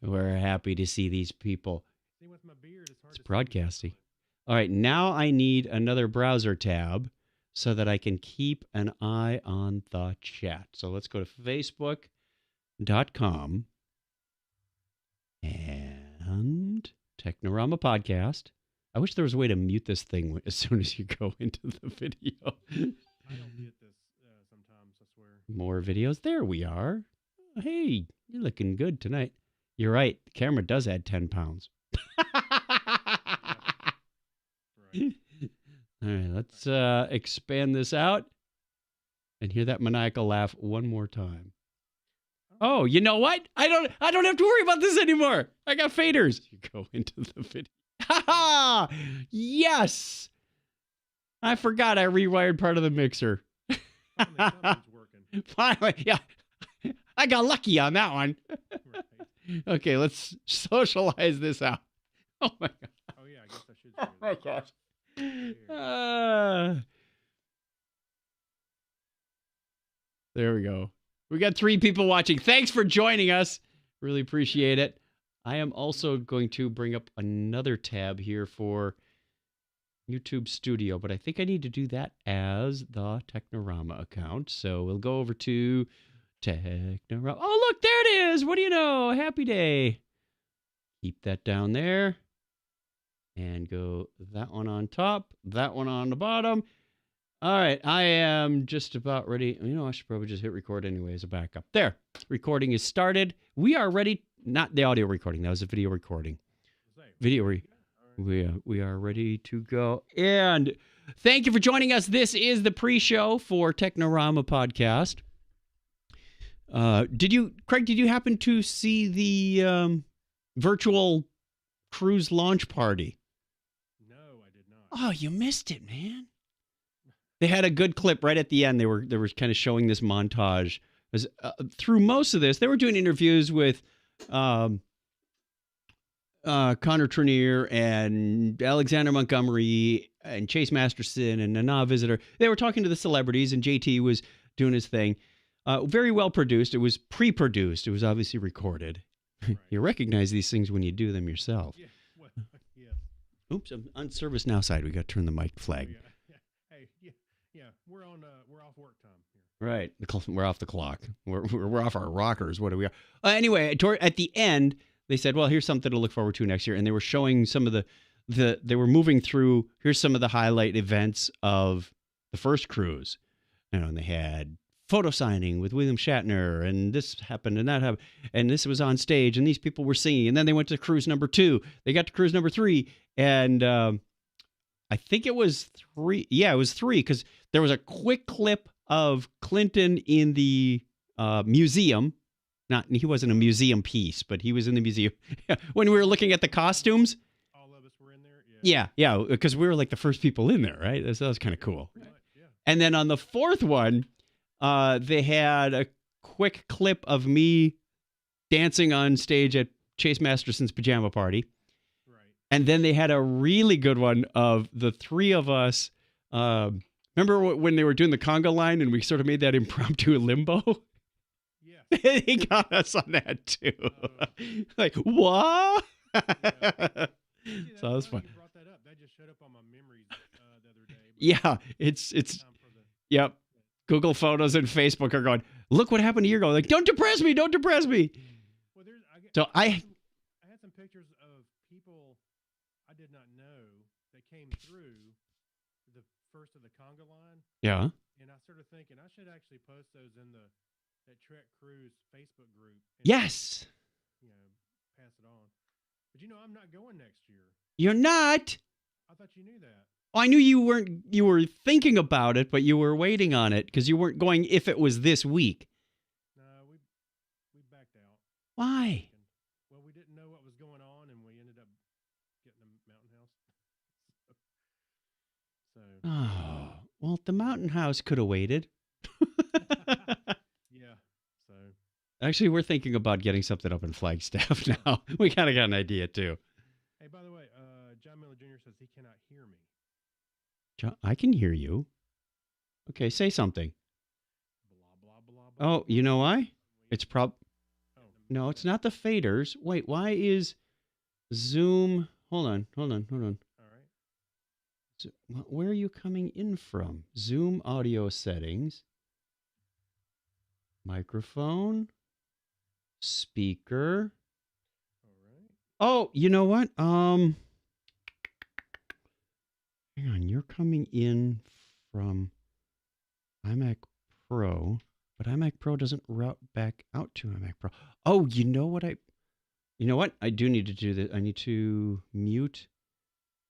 We're happy to see these people. See, with my beard, it's hard It's to see broadcasting. me. All right, now I need another browser tab so that I can keep an eye on the chat. So let's go to facebook.com and Technorama Podcast. I wish there was a way to mute this thing as soon as you go into the video. I don't get this sometimes, I swear. More videos. There we are. Hey, you're looking good tonight. You're right. The camera does add 10 pounds. Right. All right, let's expand this out and hear that maniacal laugh one more time. Oh, you know what? I don't have to worry about this anymore. I got faders. You go into the video. Ha ha! Yes. I forgot I rewired part of the mixer. Finally, something's working. Finally, yeah. I got lucky on that one. Right. Okay, let's socialize this out. Oh my god. Oh, yeah, I guess I should. Oh say my that. gosh. Here. There we go. We got 3 people watching. Thanks for joining us. Really appreciate it. I am also going to bring up another tab here for YouTube Studio, but I think I need to do that as the Technorama account. So we'll go over to Technorama. Oh, look, there it is. What do you know? Happy day. Keep that down there. And go that one on top, that one on the bottom. All right, I am just about ready. You know, I should probably just hit record anyway as a backup. There, recording is started. We are ready. Not the audio recording. That was a video recording. We are ready to go. And thank you for joining us. This is the pre-show for Technorama Podcast. Craig, did you happen to see the virtual cruise launch party? No, I did not. Oh, you missed it, man. They had a good clip right at the end. They were kind of showing this montage. Through most of this, they were doing interviews with Connor Trenier and Alexander Montgomery and Chase Masterson and Nana Visitor. They were talking to the celebrities, and JT was doing his thing. Very well produced. It was pre-produced. It was obviously recorded. Right. You recognize these things when you do them yourself. Yeah. Well, yeah. Oops, I'm on Service Now side. We got to turn the mic flag. Oh, yeah. Hey, yeah. We're off work time here. Right. We're off the clock. We're off our rockers. What are we? Anyway, at the end, they said, well, here's something to look forward to next year. And they were showing some of they were moving through, here's some of the highlight events of the first cruise. You know, and they had photo signing with William Shatner, and this happened and that happened, and this was on stage, and these people were singing. And then they went to cruise number 2. They got to cruise number 3, and I think it was 3. Yeah, it was 3, because there was a quick clip of Clinton in the museum. He wasn't a museum piece, but he was in the museum. When we were looking at the costumes. All of us were in there? Yeah, because we were like the first people in there, right? That was kind of cool. Pretty much, yeah. And then on the 4th one, they had a quick clip of me dancing on stage at Chase Masterson's pajama party. Right. And then they had a really good one of the 3 of us. Remember when they were doing the conga line and we sort of made that impromptu limbo? Yeah. He got us on that too. Like, what? Yeah. So that was fun. You brought that up. That just showed up on my memories the other day. Yeah, it's yep. Google Photos and Facebook are going, look what happened a year ago. Like, don't depress me. Well, I had some pictures of people I did not know that came through the first of the conga line. Yeah. And I started thinking I should actually post those in that Trek Cruise Facebook group. And, Yes. Pass it on. But I'm not going next year. You're not. I thought you knew that. Oh, I knew you weren't. You were thinking about it, but you were waiting on it because you weren't going if it was this week. No, we backed out. Why? Well, we didn't know what was going on, and we ended up getting a mountain house. So. Oh, well, the mountain house could have waited. Yeah. So. Actually, we're thinking about getting something up in Flagstaff now. We kind of got an idea too. Hey, by the way, John Miller Jr. says he cannot hear me. John, I can hear you. Okay, say something. Blah blah blah. Oh, you know why? It's No, it's not the faders. Wait, why is Zoom? Hold on. All right. So, where are you coming in from? Zoom audio settings, microphone, speaker. All right. Oh, you know what? Hang on. You're coming in from iMac Pro, but iMac Pro doesn't route back out to iMac Pro. Oh, you know what? I do need to do that. I need to mute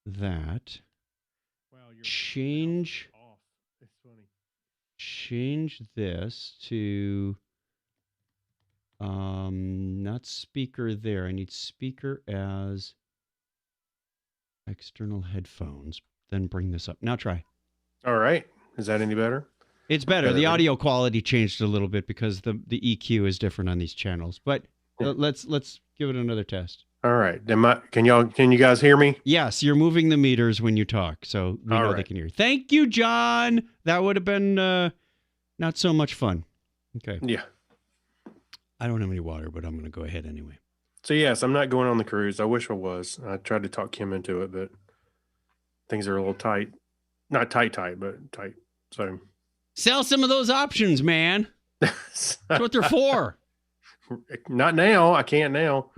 that. Wow, your Change mouse is off. It's funny. change this to not speaker there. I need speaker as external headphones. Then bring this up. Now try. All right. Is that any better? It's better. The Better. audio quality changed a little bit because the EQ is different on these channels. But let's give it another test. All right. Can you guys hear me? Yes, you're moving the meters when you talk, so we All know they right. can hear. Thank you, John. That would have been not so much fun. Okay. Yeah. I don't have any water, but I'm going to go ahead anyway. So yes, I'm not going on the cruise. I wish I was. I tried to talk Kim into it, but things are a little tight. Not tight, but tight. So Sell some of those options, man. That's what they're for. not now. I can't now.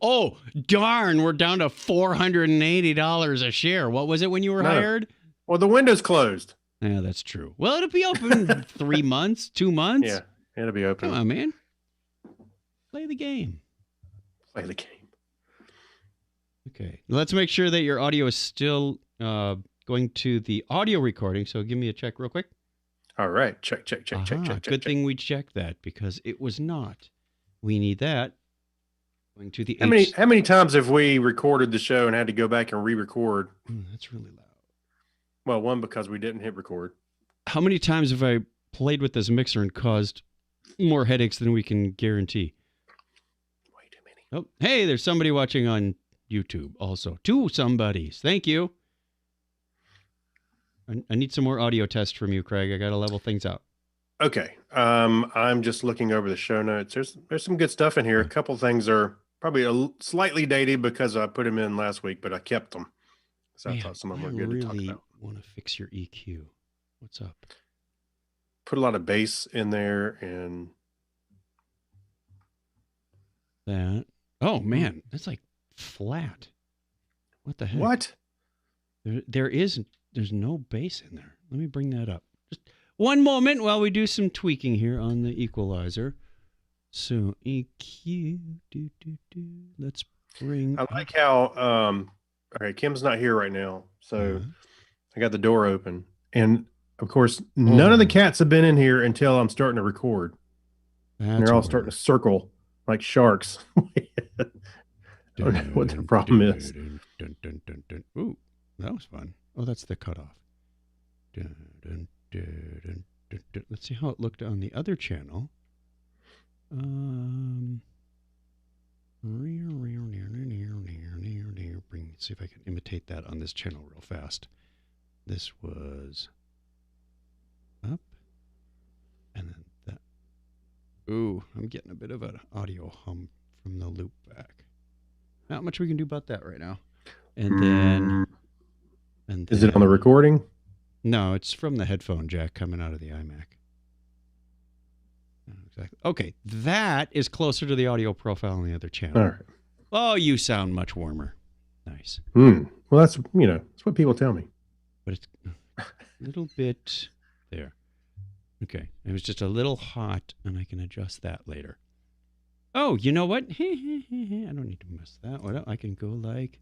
Oh, darn. We're down to $480 a share. What was it when you were hired? Well, the window's closed. Yeah, that's true. Well, it'll be open in 3 months, 2 months. Yeah, it'll be open. Come on, man. Play the game. Play the game. Okay. Let's make sure that your audio is still going to the audio recording. So give me a check real quick. All right. Check. Good thing we checked that because it was not. We need that. Going to the How many times have we recorded the show and had to go back and re-record? That's really loud. Well, one, because we didn't hit record. How many times have I played with this mixer and caused more headaches than we can guarantee? Way too many. Oh, hey, there's somebody watching on YouTube also. 2 somebodies. Thank you. I need some more audio tests from you, Craig. I got to level things out. Okay. I'm just looking over the show notes. There's some good stuff in here. A couple things are probably slightly dated because I put them in last week, but I kept them. So I thought some of them were good to talk about. I really want to fix your EQ. What's up? Put a lot of bass in there and that. Oh, man. That's like flat. What the heck? What? There's no bass in there. Let me bring that up. Just one moment while we do some tweaking here on the equalizer. So EQ, let's bring. I like how, all right, Kim's not here right now. So I got the door open. And of course, none of the cats have been in here until I'm starting to record. And they're all starting to circle like sharks. I don't know what the problem is. Ooh, that was fun. Oh, that's the cutoff. Let's see how it looked on the other channel. See if I can imitate that on this channel real fast. This was up, and then that. Ooh, I'm getting a bit of an audio hum from the loop back. Not much we can do about that right now. And then Is it on the recording? No, it's from the headphone jack coming out of the iMac. Exactly. Okay, that is closer to the audio profile on the other channel. All right. Oh, you sound much warmer. Nice. Well, that's what people tell me. But it's a little bit there. Okay, it was just a little hot, and I can adjust that later. Oh, you know what? I don't need to mess that one up. I can go like.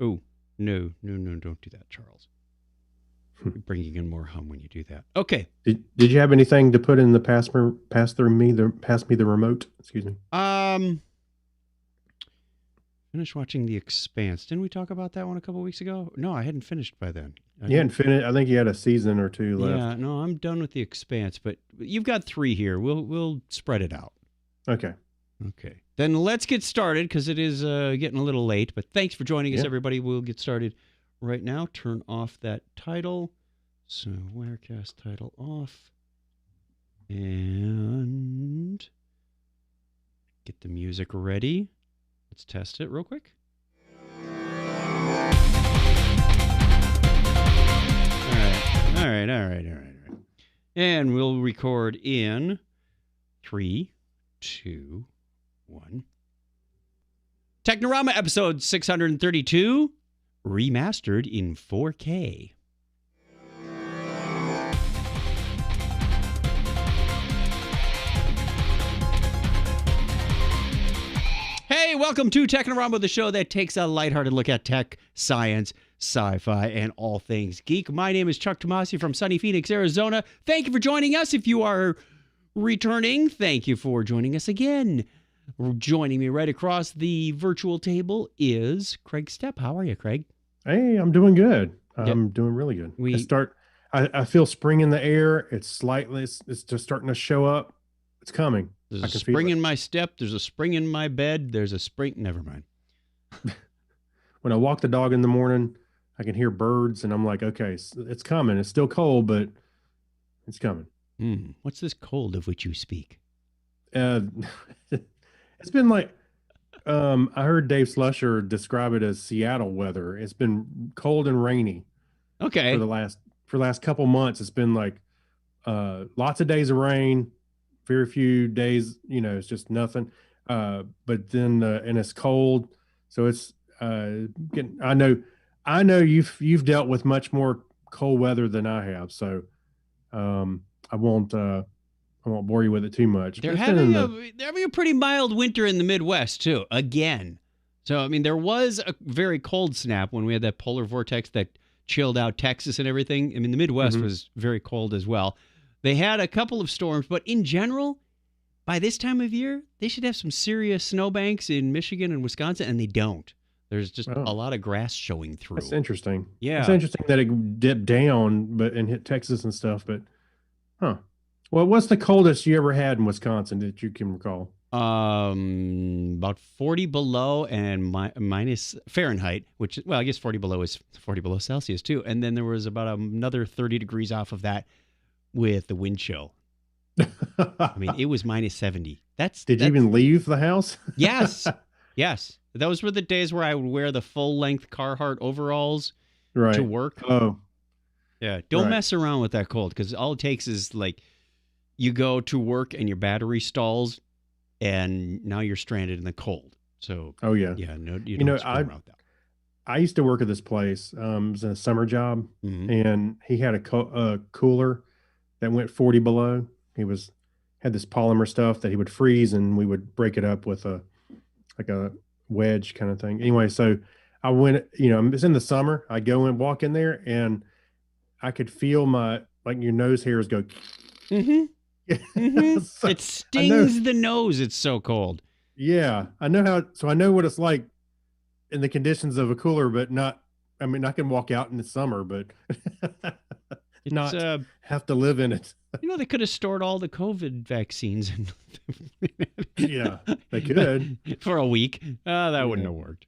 Oh, no, don't do that, Charles. You're bringing in more hum when you do that. Okay. Did you have anything to put in the pass me the remote? Excuse me. Finished watching The Expanse. Didn't we talk about that one a couple weeks ago? No, I hadn't finished by then. You hadn't finished. I think you had a season or 2 left. Yeah, no, I'm done with The Expanse, but you've got 3 here. We'll spread it out. Okay. Then let's get started because it is getting a little late. But thanks for joining us, everybody. We'll get started right now. Turn off that title. So Wirecast title off. And get the music ready. Let's test it real quick. All right. And we'll record in 3, 2, 1. Technorama episode 632, remastered in 4K. Hey, welcome to Technorama, the show that takes a lighthearted look at tech, science, sci-fi, and all things geek. My name is Chuck Tomasi from sunny Phoenix, Arizona. Thank you for joining us. If you are returning, thank you for joining us again. Joining me right across the virtual table is Craig Stepp. How are you, Craig? Hey, I'm doing good. I'm doing really good. I feel spring in the air. It's just starting to show up. It's coming. There's a spring in my step. There's a spring in my bed. There's a spring. Never mind. When I walk the dog in the morning, I can hear birds, and I'm like, okay, it's coming. It's still cold, but it's coming. What's this cold of which you speak? It's been like, I heard Dave Slusher describe it as Seattle weather. It's been cold and rainy. Okay. For the last couple months, it's been like lots of days of rain, very few days, it's just nothing. But then and it's cold, so it's getting. I know you've dealt with much more cold weather than I have, so I won't bore you with it too much. They're having a pretty mild winter in the Midwest too. Again, so I mean, there was a very cold snap when we had that polar vortex that chilled out Texas and everything. I mean, the Midwest was very cold as well. They had a couple of storms, but in general, by this time of year, they should have some serious snowbanks in Michigan and Wisconsin, and they don't. There's just a lot of grass showing through. That's interesting. Yeah. It's interesting that it dipped down and hit Texas and stuff, but well, what's the coldest you ever had in Wisconsin that you can recall? About 40 below and minus Fahrenheit, which, well, I guess 40 below is 40 below Celsius too. And then there was about another 30 degrees off of that with the wind chill. I mean, it was minus 70. Did you even leave the house? Yes. Those were the days where I would wear the full-length Carhartt overalls to work. Oh. Yeah. Don't mess around with that cold, because all it takes is like you go to work and your battery stalls and now you're stranded in the cold. So, oh yeah. Yeah. No, you don't screw around with that. I used to work at this place. It was a summer job, and he had a cooler that went 40 below. He had this polymer stuff that he would freeze, and we would break it up with a wedge kind of thing. Anyway, so I went, it's in the summer. I go and walk in there, and I could feel your nose hairs go. So, it stings the nose. It's so cold. Yeah, I know what it's like in the conditions of a cooler, but not. I mean, I can walk out in the summer, but not have to live in it. They could have stored all the COVID vaccines. Yeah, they could. For a week. That wouldn't have worked.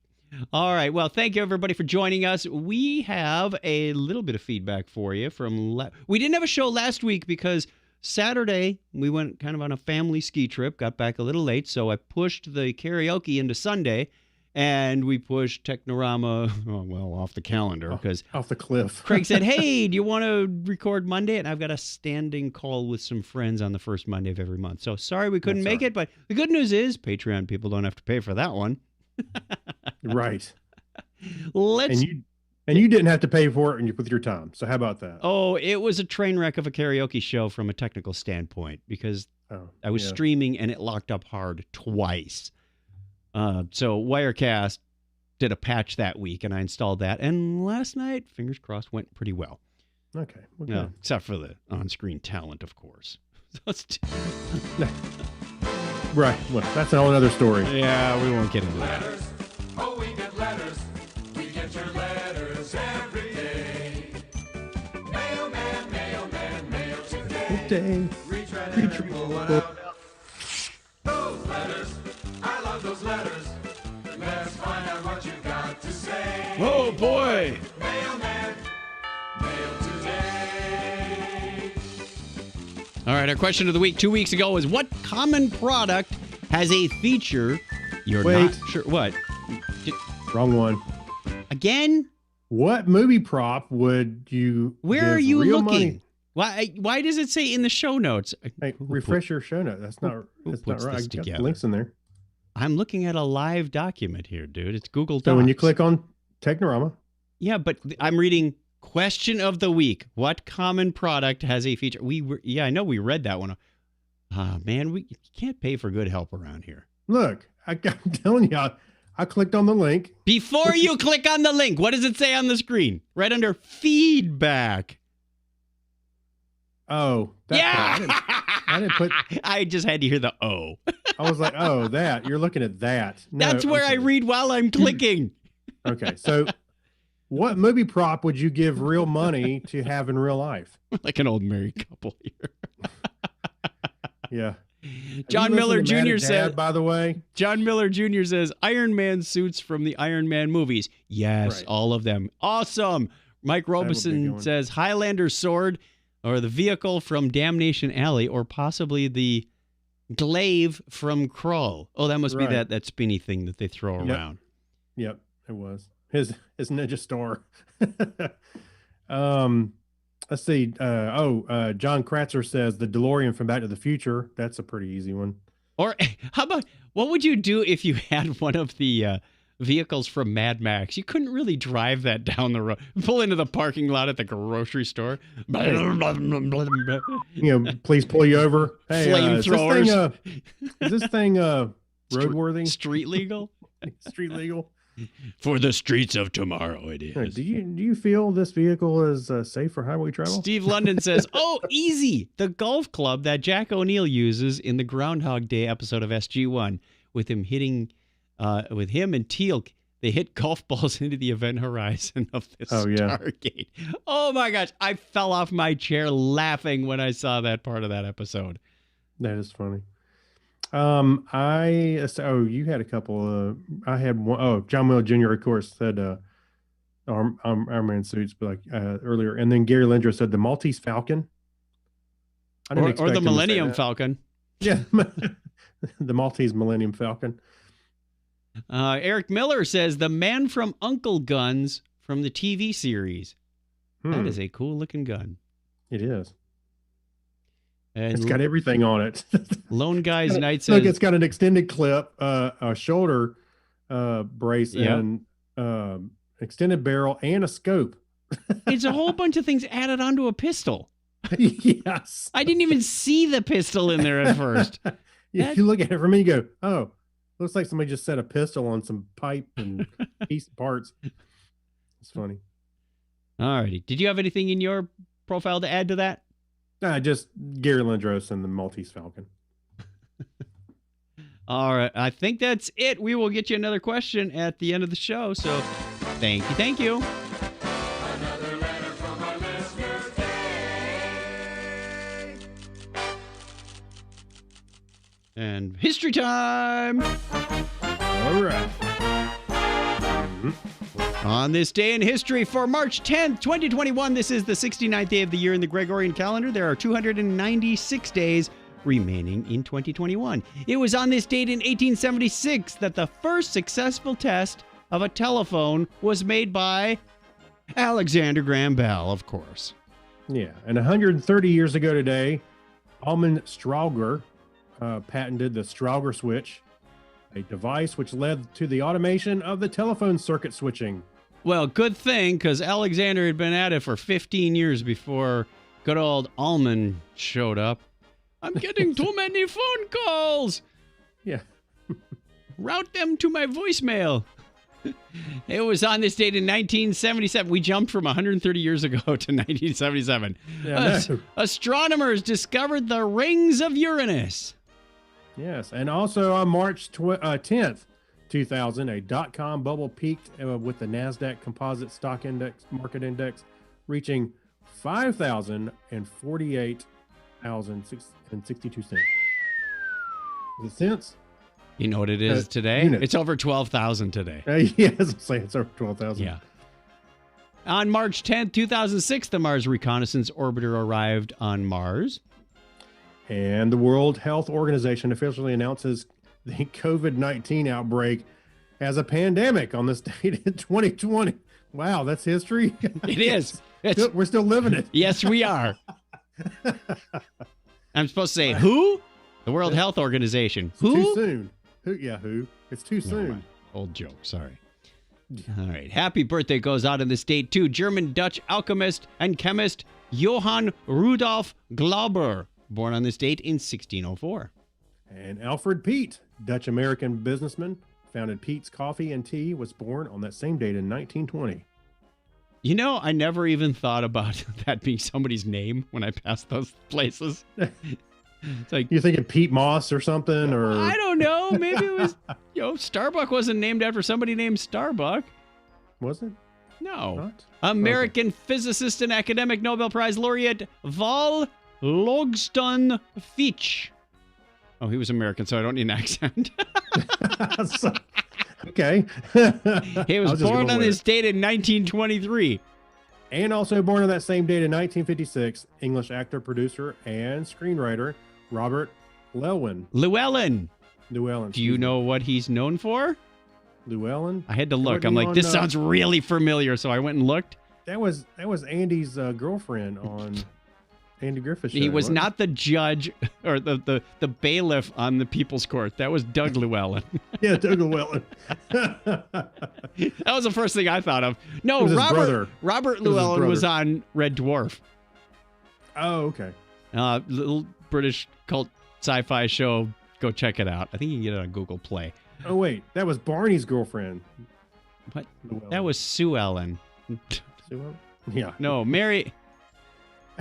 All right. Well, thank you, everybody, for joining us. We have a little bit of feedback for you we didn't have a show last week because Saturday we went kind of on a family ski trip, got back a little late, so I pushed the karaoke into Sunday. And we pushed Technorama, off the calendar because off the cliff. Craig said, "Hey, do you want to record Monday?" And I've got a standing call with some friends on the first Monday of every month. So sorry we couldn't make it, but the good news is Patreon people don't have to pay for that one. Right. And you didn't have to pay for it with your time. So how about that? Oh, it was a train wreck of a karaoke show from a technical standpoint because I was streaming and it locked up hard twice. So Wirecast did a patch that week, and I installed that. And last night, fingers crossed, went pretty well. Okay. Except for the on-screen talent, of course. Right. Well, that's a whole other story. Yeah, we won't get into that. Oh, we get letters. We get your letters every day. Mailman, mail today. Reach out. Those letters. I love those letters. Let's find out what you got to say. Oh, boy. Mailman, mail today. All right, our question of the week 2 weeks ago was, what common product has a feature you're not sure? What? Wrong one. Again? What movie prop would you Where give are you real looking? money? Why does it say in the show notes? Hey, refresh your show note. That's not puts right. this I got together? links in there. I'm looking at a live document here, dude. It's Google Docs. So when you click on Technorama, Yeah, but I'm reading question of the week. What common product has a feature? I know we read that one. Man, we can't pay for good help around here. look, I'm telling you, I clicked on the link. Before you click on the link, what does it say on the screen? Right under feedback. Oh, Yeah. I didn't put. I just had to hear the O. I was like, oh, that. You're looking at that. No, That's where I read while I'm clicking. Okay, so what movie prop would you give real money to have in real life? Like an old married couple here. Yeah. John Miller Jr. said, said, by the way, John Miller Jr. says, Iron Man suits from the Iron Man movies. Yes, Right. all of them. Awesome. Mike would be a good Robeson one. says, Highlander's sword or the vehicle from Damnation Alley or possibly the glaive from Krull. Oh, that must be Right. that spinny thing that they throw Yep. around. Yep, it was his ninja star. Let's see. John Kratzer says the DeLorean from Back to the Future. That's a pretty easy one. Or how about, what would you do if you had one of the vehicles from Mad Max? You couldn't really drive that down the road. Pull into the parking lot at the grocery store. You know, please pull you over. Hey, Flamethrowers. Is this thing roadworthy? Street legal? Street legal? For the streets of tomorrow, it is. Do you feel this vehicle is safe for highway travel? Steve London says, oh, easy. The golf club that Jack O'Neill uses in the Groundhog Day episode of SG-1 with him hitting, with him and Teal'c, they hit golf balls into the event horizon of the Stargate. Oh my gosh. I fell off my chair laughing when I saw that part of that episode. That is funny. You had a couple. I had one. Oh, John Miller Jr. of course said Iron Man suits, but like earlier, and then Gary Lindros said the Maltese Falcon. I didn't Or expect the him to say Millennium that. Falcon. Yeah, the Maltese Millennium Falcon. Eric Miller says the man from Uncle Guns from the TV series. That is a cool looking gun. It is. And It's got everything on it. Lone Guy's Night says, Look, it's got an extended clip, a shoulder brace, Yep. and extended barrel, and a scope. it's a whole bunch of things added onto a pistol. Yes. I didn't even see the pistol in there at first. Yeah, you look at it from me, you go, oh, looks like somebody just set a pistol on some pipe and piece parts. It's funny. All righty. Did you have anything in your profile to add to that? Just Gary Lindros and the Maltese Falcon. All right. I think that's it. We will get you another question at the end of the show. So thank you. Thank you. Another letter from our listener, Dave. And history time. All right. On this day in history for March 10th, 2021, this is the 69th day of the year in the Gregorian calendar. There are 296 days remaining in 2021. It was on this date in 1876 that the first successful test of a telephone was made by Alexander Graham Bell, of course. Yeah. And 130 years ago today, Almond Strauger patented the Strauger switch, a device which led to the automation of the telephone circuit switching. Well, good thing, because Alexander had been at it for 15 years before good old Almond showed up. I'm getting too many phone calls. Yeah. Route them to my voicemail. It was on this date in 1977. We jumped from 130 years ago to 1977. Yeah, no. Astronomers discovered the rings of Uranus. Yes. And also on March 10th, 2000, a dot-com bubble peaked with the NASDAQ Composite Stock Index Market Index reaching 5,048,062 cents. Is it cents? You know what it is today? units. It's over 12,000 today. Yes, I'm saying it's over 12,000. Yeah. On March 10th, 2006, the Mars Reconnaissance Orbiter arrived on Mars. And the World Health Organization officially announces the COVID-19 outbreak as a pandemic on this date in 2020. Wow, that's history. It is. We're still living it. Yes, we are. I'm supposed to say who? The World Health Organization. Who? Too soon. Who? Yeah, who? It's too soon. Old joke. Sorry. All right. Happy birthday goes out in this date to German-Dutch alchemist and chemist Johann Rudolf Glauber, born on this date in 1604. And Alfred Peet, Dutch-American businessman, founded Peet's Coffee and Tea, was born on that same date in 1920. You know, I never even thought about that being somebody's name when I passed those places. It's like, You're thinking Pete Moss or something, or I don't know. Maybe it was, Starbuck wasn't named after somebody named Starbuck. was it? No. Not? American physicist and academic Nobel Prize laureate Val Logston Fitch. Oh, he was American, so I don't need an accent. Okay. He was born on this date in 1923. And also born on that same date in 1956, English actor, producer, and screenwriter Robert Llewellyn. Llewellyn. Llewellyn. Do you know what he's known for? Llewellyn? I had to look. I'm like, this sounds really familiar, so I went and looked. That was Andy's girlfriend on Andy Griffith's show. He was wasn't not the judge or the bailiff on the People's Court. That was Doug Llewellyn. Yeah, Doug Llewellyn. That was the first thing I thought of. No, It was his brother. Robert It was his Llewellyn was brother. on Red Dwarf. Oh, okay. Little British cult sci-fi show. Go check it out. I think you can get it on Google Play. Oh, wait. That was Barney's girlfriend. What? Llewellyn. That was Sue Ellen. Yeah. No, Mary.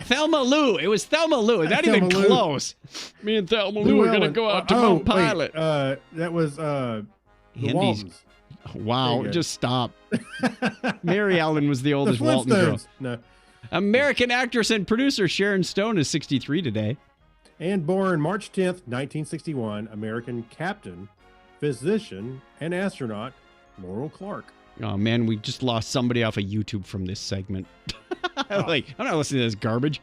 Thelma Lou. It was Thelma Lou. Not Thelma even Lou. close. Me and Thelma Lou are going to Llewellyn. go out to Mount wait, Pilot. that was the Andy's- Waltons. Wow, There you go. just stop. Mary Ellen was the The oldest Walton girl. Flintstones. No. American actress and producer Sharon Stone is 63 today. And born March 10th, 1961, American captain, physician, and astronaut Laurel Clark. Oh man, we just lost somebody off of YouTube from this segment. Like, I'm not listening to this garbage.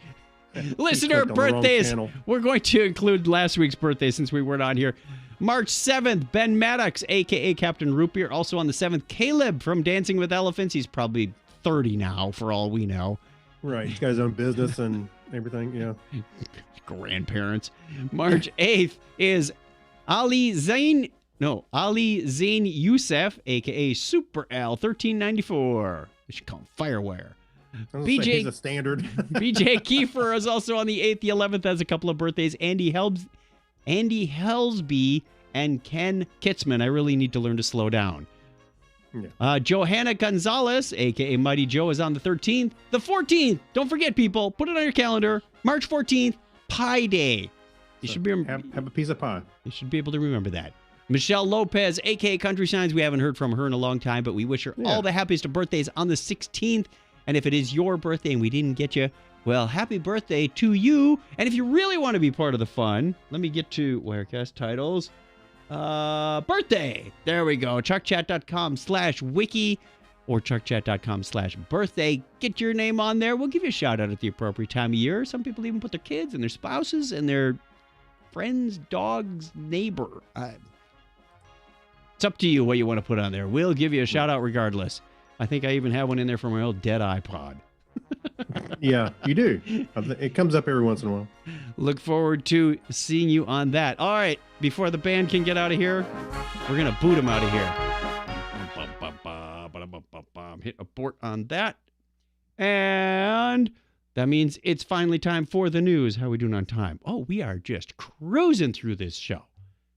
Listener clicked on the wrong birthdays. channel. We're going to include last week's birthday since we weren't on here. March 7th, Ben Maddox, a.k.a. Captain Root Beer. Also on the 7th, Caleb from Dancing with Elephants. He's probably 30 now, for all we know. Right. He's got his own business and everything, you know. Grandparents. March 8th is Ali Zain Youssef, a.k.a. Super Al, 1394. They should call him Firewire. I was gonna say BJ he's a standard. BJ Kiefer is also on the 8th. The 11th has a couple of birthdays. Andy Helsby and Ken Kitzman. I really need to learn to slow down. Yeah. Johanna Gonzalez, a.k.a. Mighty Joe, is on the 13th. The 14th, don't forget, people, put it on your calendar. March 14th, Pie Day. You should be have a piece of pie. you should be able to remember that. Michelle Lopez, a.k.a. Country Signs. We haven't heard from her in a long time, but we wish her all the happiest of birthdays on the 16th. And if it is your birthday and we didn't get you, well, happy birthday to you. And if you really want to be part of the fun, let me get to Wirecast titles. Birthday. There we go. ChuckChat.com/wiki or ChuckChat.com/birthday. Get your name on there. We'll give you a shout out at the appropriate time of year. Some people even put their kids and their spouses and their friends, dogs, neighbor. It's up to you what you want to put on there. We'll give you a shout out regardless. I think I even have one in there for my old dead iPod. Yeah, you do. It comes up every once in a while. Look forward to seeing you on that. All right, before the band can get out of here, we're going to boot them out of here. Hit abort on that. And that means it's finally time for the news. How are we doing on time? Oh, we are just cruising through this show.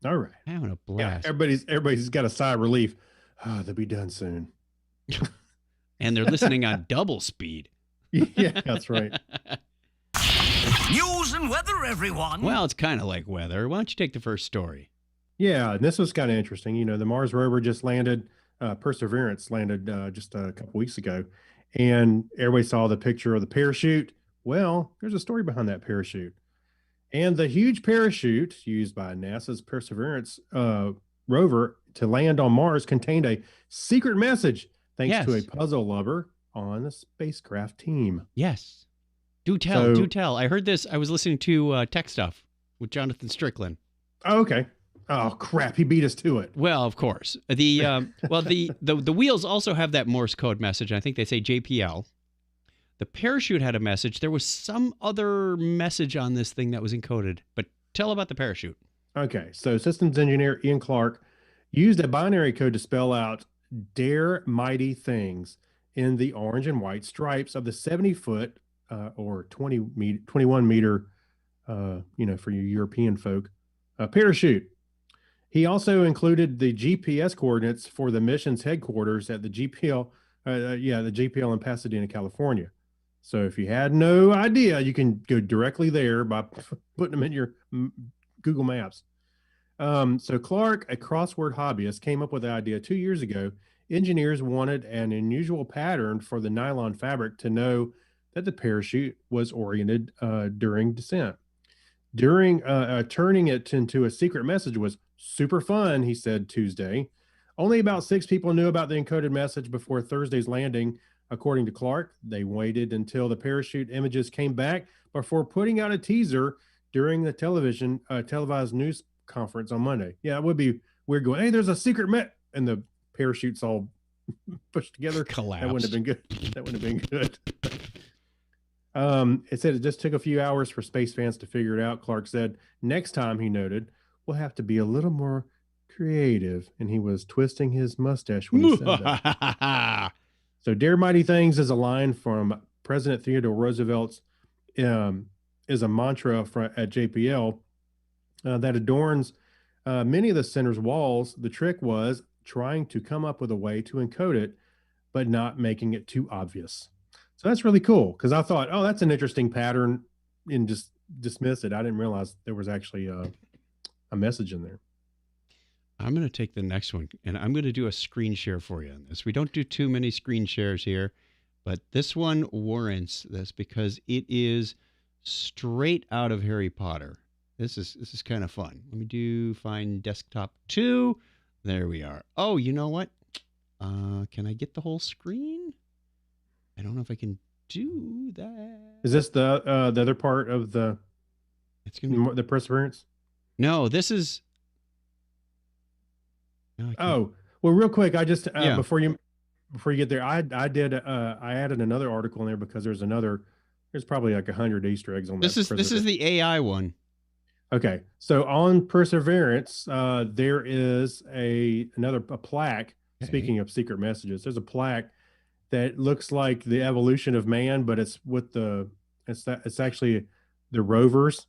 All right. Having a Yeah, blast. everybody's got a sigh of relief. Oh, they'll be done soon. And they're listening on double speed. Yeah, that's right. News and weather, everyone. Well, it's kind of like weather. Why don't you take the first story? Yeah, and this was kind of interesting. You know, the Mars rover just landed, Perseverance landed just a couple weeks ago, and everybody saw the picture of the parachute. Well, there's a story behind that parachute. And the huge parachute used by NASA's Perseverance rover to land on Mars contained a secret message thanks to a Yes. puzzle lover on the spacecraft team. Yes. Do tell, So- do tell. I heard this. I was listening to Tech Stuff with Jonathan Strickland. Oh, okay. Oh crap! He beat us to it. Well, of course. The wheels also have that Morse code message. I think they say JPL. The parachute had a message. There was some other message on this thing that was encoded. But tell about the parachute. Okay, so systems engineer Ian Clark used a binary code to spell out "dare mighty things" in the orange and white stripes of the 70-foot or 21 meter, for your European folk, parachute. He also included the GPS coordinates for the mission's headquarters at the GPL, the GPL in Pasadena, California. So if you had no idea, you can go directly there by putting them in your Google Maps. So Clark, a crossword hobbyist, came up with the idea 2 years ago. Engineers wanted an unusual pattern for the nylon fabric to know that the parachute was oriented during descent. Turning it into a secret message was super fun, he said Tuesday. Only about 6 people knew about the encoded message before Thursday's landing, according to Clark. They waited until the parachute images came back before putting out a teaser during the televised news conference on Monday. Yeah, it would be weird going, hey, there's a secret and the parachutes all pushed together. Collapsed. That wouldn't have been good. That wouldn't have been good. It said it just took a few hours for space fans to figure it out. Clark said, next time, he noted, we'll have to be a little more creative. And he was twisting his mustache when he said that. So Dare Mighty Things is a line from President Theodore Roosevelt's is a mantra at JPL that adorns many of the center's walls. The trick was trying to come up with a way to encode it, but not making it too obvious. So that's really cool because I thought, oh, that's an interesting pattern, and just dismiss it. I didn't realize there was actually a message in there. I'm going to take the next one, and I'm going to do a screen share for you on this. We don't do too many screen shares here, but this one warrants this because it is straight out of Harry Potter. This is kind of fun. Let me find desktop 2. There we are. Oh, you know what? Can I get the whole screen? I don't know if I can do that. Is this the other part of the? It's gonna be the Perseverance. No, this is. No, well, real quick, I just before you get there, I added another article in there because there's probably like 100 Easter eggs on this. This is the AI one. Okay, so on Perseverance, there is a plaque. Okay. Speaking of secret messages, there's a plaque that looks like the evolution of man, but it's it's actually the rovers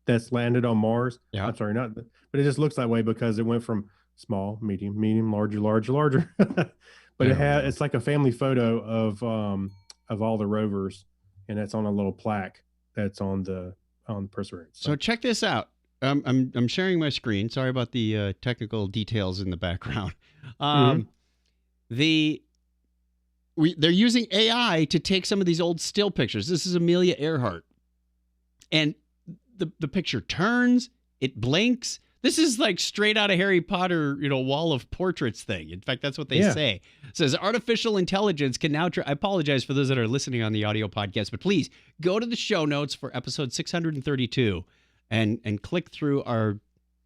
that's landed on Mars. Yeah. I'm sorry, but it just looks that way because it went from small, medium, larger. But it's like a family photo of all the rovers, and it's on a little plaque that's on Perseverance. So check this out. I'm sharing my screen. Sorry about the technical details in the background. They're using AI to take some of these old still pictures. This is Amelia Earhart, and the picture turns, it blinks. This is like straight out of Harry Potter, wall of portraits thing. In fact, that's what they say. It says artificial intelligence can now I apologize for those that are listening on the audio podcast, but please go to the show notes for episode 632 and click through our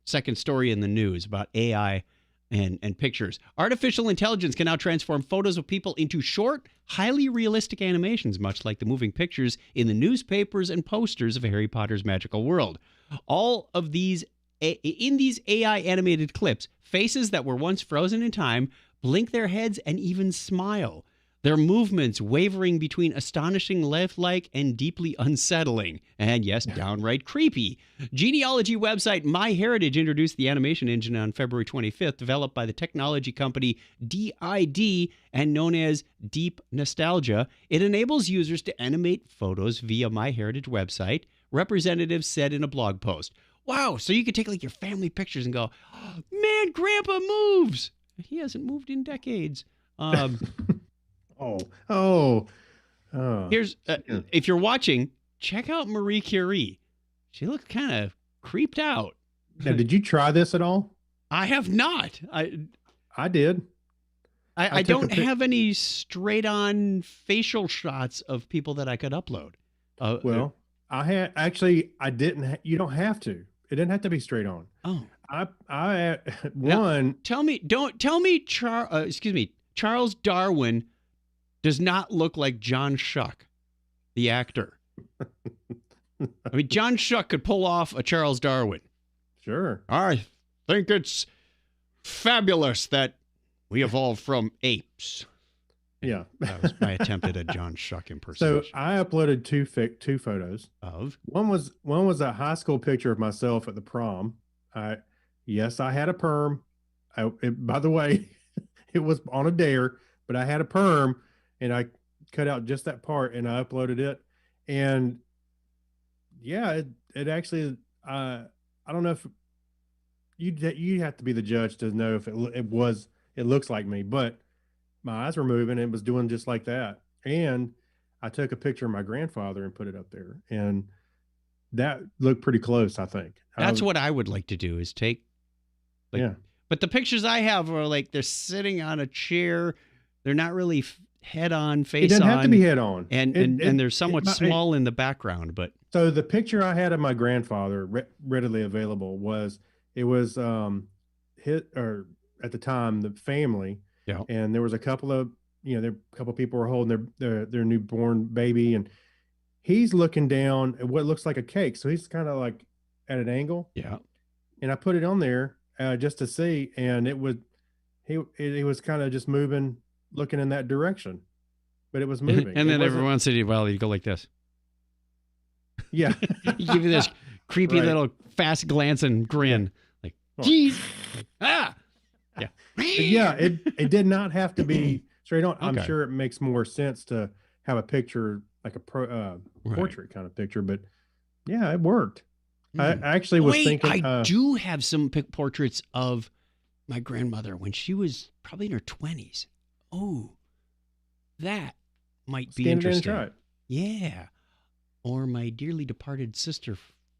second story in the news about AI and pictures. Artificial intelligence can now transform photos of people into short, highly realistic animations, much like the moving pictures in the newspapers and posters of Harry Potter's magical world. All of these in these AI animated clips, faces that were once frozen in time blink their heads and even smile. Their movements wavering between astonishing lifelike and deeply unsettling. And yes, downright creepy. Genealogy website MyHeritage introduced the animation engine on February 25th, developed by the technology company DID and known as Deep Nostalgia. It enables users to animate photos via MyHeritage website, representatives said in a blog post. Wow, so you could take like your family pictures and go, oh, man, Grandpa moves. He hasn't moved in decades. Here's if you're watching, check out Marie Curie. She looked kind of creeped out. Now, did you try this at all? I have not. I did. I don't have any straight-on facial shots of people that I could upload. I didn't. You don't have to. It didn't have to be straight on. Oh, I Now, one. tell me, Charles Darwin does not look like John Shuck, the actor. I mean, John Shuck could pull off a Charles Darwin. Sure. I think it's fabulous that we evolved from apes. Yeah. That was my attempt at a John Shuck So impersonation. I uploaded two photos. Of? One was a high school picture of myself at the prom. Yes, I had a perm. By the way, it was on a dare, but I had a perm, and I cut out just that part and I uploaded it. And yeah, it actually. I don't know if you have to be the judge to know if it looks like me, but my eyes were moving and it was doing just like that. And I took a picture of my grandfather and put it up there, and that looked pretty close, I think. That's what I would like to do is take. Yeah. But the pictures I have are like they're sitting on a chair. They're not really head on, face on. It doesn't have to be head on. And they're somewhat small in the background, but. So the picture I had of my grandfather readily available was at the time, the family. Yeah. And there was a couple of people were holding their newborn baby, and he's looking down at what looks like a cake. So he's kind of like at an angle. Yeah. And I put it on there just to see, and he was kind of just moving, looking in that direction, but it was moving. And then every once in a while you go like this. Yeah. You give you this creepy little fast glance and grin. Like, geez. Yeah. Yeah. It did not have to be straight on. I'm Okay. sure it makes more sense to have a picture like a portrait kind of picture, but yeah, it worked. I actually was thinking. I do have some portraits of my grandmother when she was probably in her 20s. Oh, that might be interesting. Yeah. Or my dearly departed sister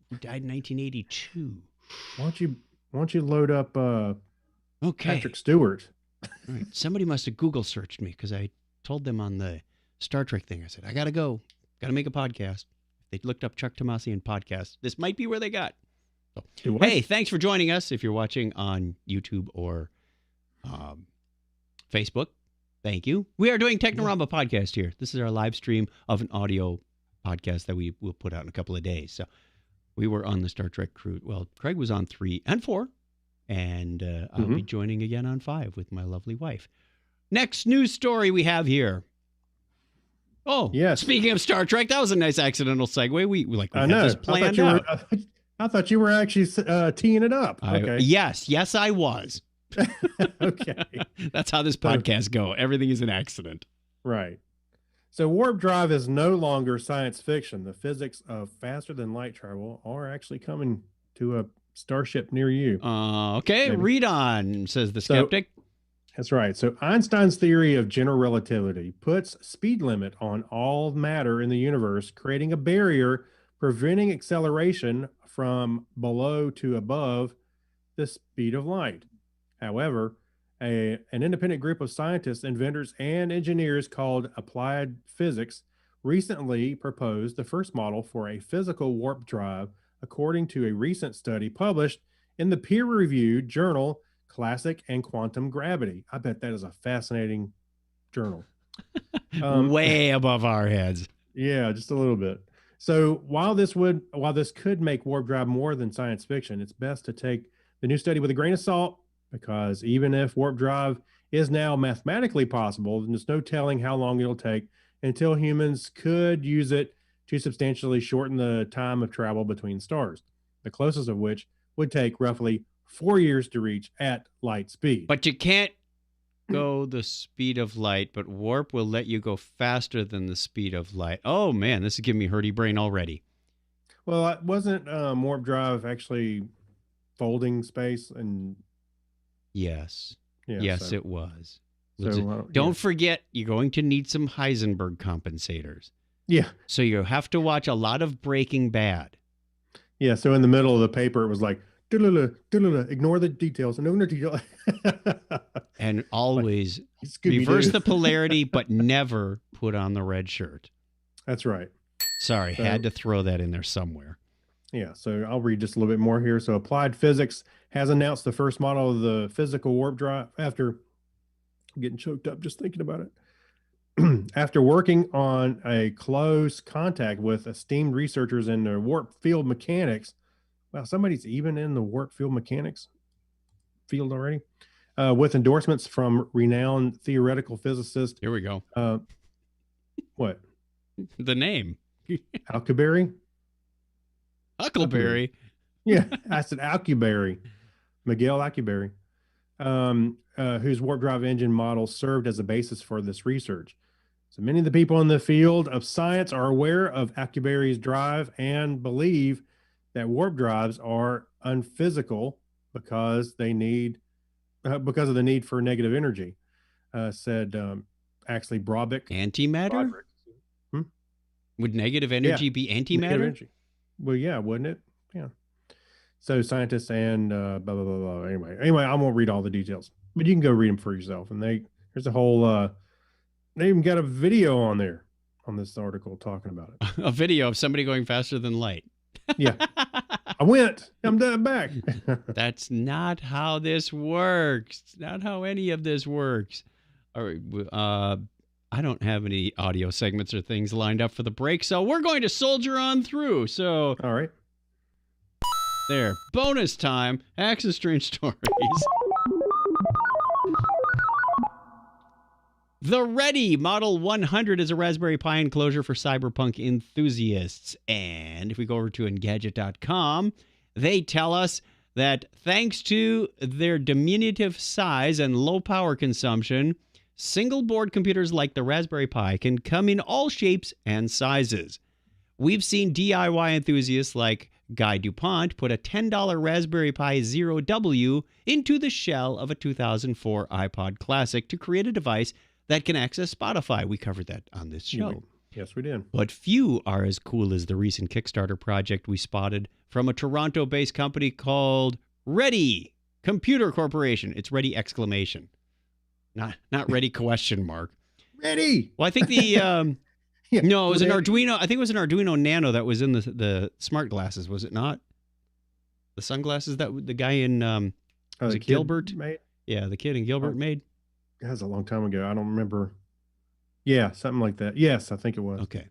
who died in 1982. Why don't you load up Okay. Patrick Stewart? All right. Somebody must have Google searched me because I told them on the Star Trek thing. I said, I got to go. Got to make a podcast. They looked up Chuck Tomasi and podcast. This might be where they got. So, hey, thanks for joining us. If you're watching on YouTube or Facebook, thank you. We are doing Technorama podcast here. This is our live stream of an audio podcast that we will put out in a couple of days. So we were on the Star Trek crew. Well, Craig was on 3 and 4, and I'll be joining again on 5 with my lovely wife. Next news story we have here. Oh, yes. Speaking of Star Trek, that was a nice accidental segue. We had this planned out. I thought you were actually teeing it up. Okay. Yes, I was. Okay. That's how this podcast go. Everything is an accident. Right. So warp drive is no longer science fiction. The physics of faster than light travel are actually coming to a starship near you. Okay, maybe. Read on, says the skeptic. That's right. So Einstein's theory of general relativity puts speed limit on all matter in the universe, creating a barrier preventing acceleration from below to above the speed of light. However, an independent group of scientists, inventors, and engineers called Applied Physics recently proposed the first model for a physical warp drive, according to a recent study published in the peer-reviewed journal Classic and Quantum Gravity. I bet that is a fascinating journal. Way above our heads. Yeah, just a little bit. So while this could make warp drive more than science fiction, it's best to take the new study with a grain of salt, because even if warp drive is now mathematically possible, then there's no telling how long it'll take until humans could use it to substantially shorten the time of travel between stars, the closest of which would take roughly 4 years to reach at light speed. But you can't go the speed of light, but warp will let you go faster than the speed of light. Oh, man, this is giving me hurdy brain already. Well, wasn't warp drive actually folding space? And yes, so, it was. So don't forget, you're going to need some Heisenberg compensators. Yeah. So you have to watch a lot of Breaking Bad. Yeah. So in the middle of the paper, it was like, ignore the details. And always reverse the polarity, but never put on the red shirt. That's right. Sorry, had to throw that in there somewhere. Yeah, so I'll read just a little bit more here. So Applied Physics has announced the first model of the physical warp drive after getting choked up just thinking about it. After working on a close contact with esteemed researchers in the warp field mechanics. Wow, somebody's even in the warp field mechanics field already. With endorsements from renowned theoretical physicist. Here we go. What? The name. Alcubierre? Huckleberry. Yeah, I said Alcubierre. Miguel Alcubierre, whose warp drive engine model served as a basis for this research. So many of the people in the field of science are aware of Alcubierre's drive and believe that warp drives are unphysical because they need because of the need for negative energy. Said actually Brobick. Antimatter? Would negative energy be antimatter? Energy. Well, yeah, wouldn't it? Yeah. So scientists and blah blah blah blah. Anyway, I won't read all the details, but you can go read them for yourself. And there's a whole they even got a video on there on this article talking about it. A video of somebody going faster than light. Yeah. I'm back. That's not how this works. It's not how any of this works. All right. I don't have any audio segments or things lined up for the break, so we're going to soldier on through. So, all right. There. Bonus time. Acts of Strange Stories. The Ready Model 100 is a Raspberry Pi enclosure for cyberpunk enthusiasts. And if we go over to Engadget.com, they tell us that thanks to their diminutive size and low power consumption, single board computers like the Raspberry Pi can come in all shapes and sizes. We've seen DIY enthusiasts like Guy DuPont put a $10 Raspberry Pi Zero W into the shell of a 2004 iPod Classic to create a device that can access Spotify. We covered that on this show. Yes, we did. But few are as cool as the recent Kickstarter project we spotted from a Toronto-based company called Ready Computer Corporation. It's Ready exclamation. Not Ready question mark. Ready. Well, I think the no, it was an Arduino. I think it was an Arduino Nano that was in the smart glasses, was it not? The sunglasses that the guy in was it Gilbert? Made? Yeah, the kid in Gilbert made. That was a long time ago. I don't remember. Yeah, something like that. Yes, I think it was. Okay.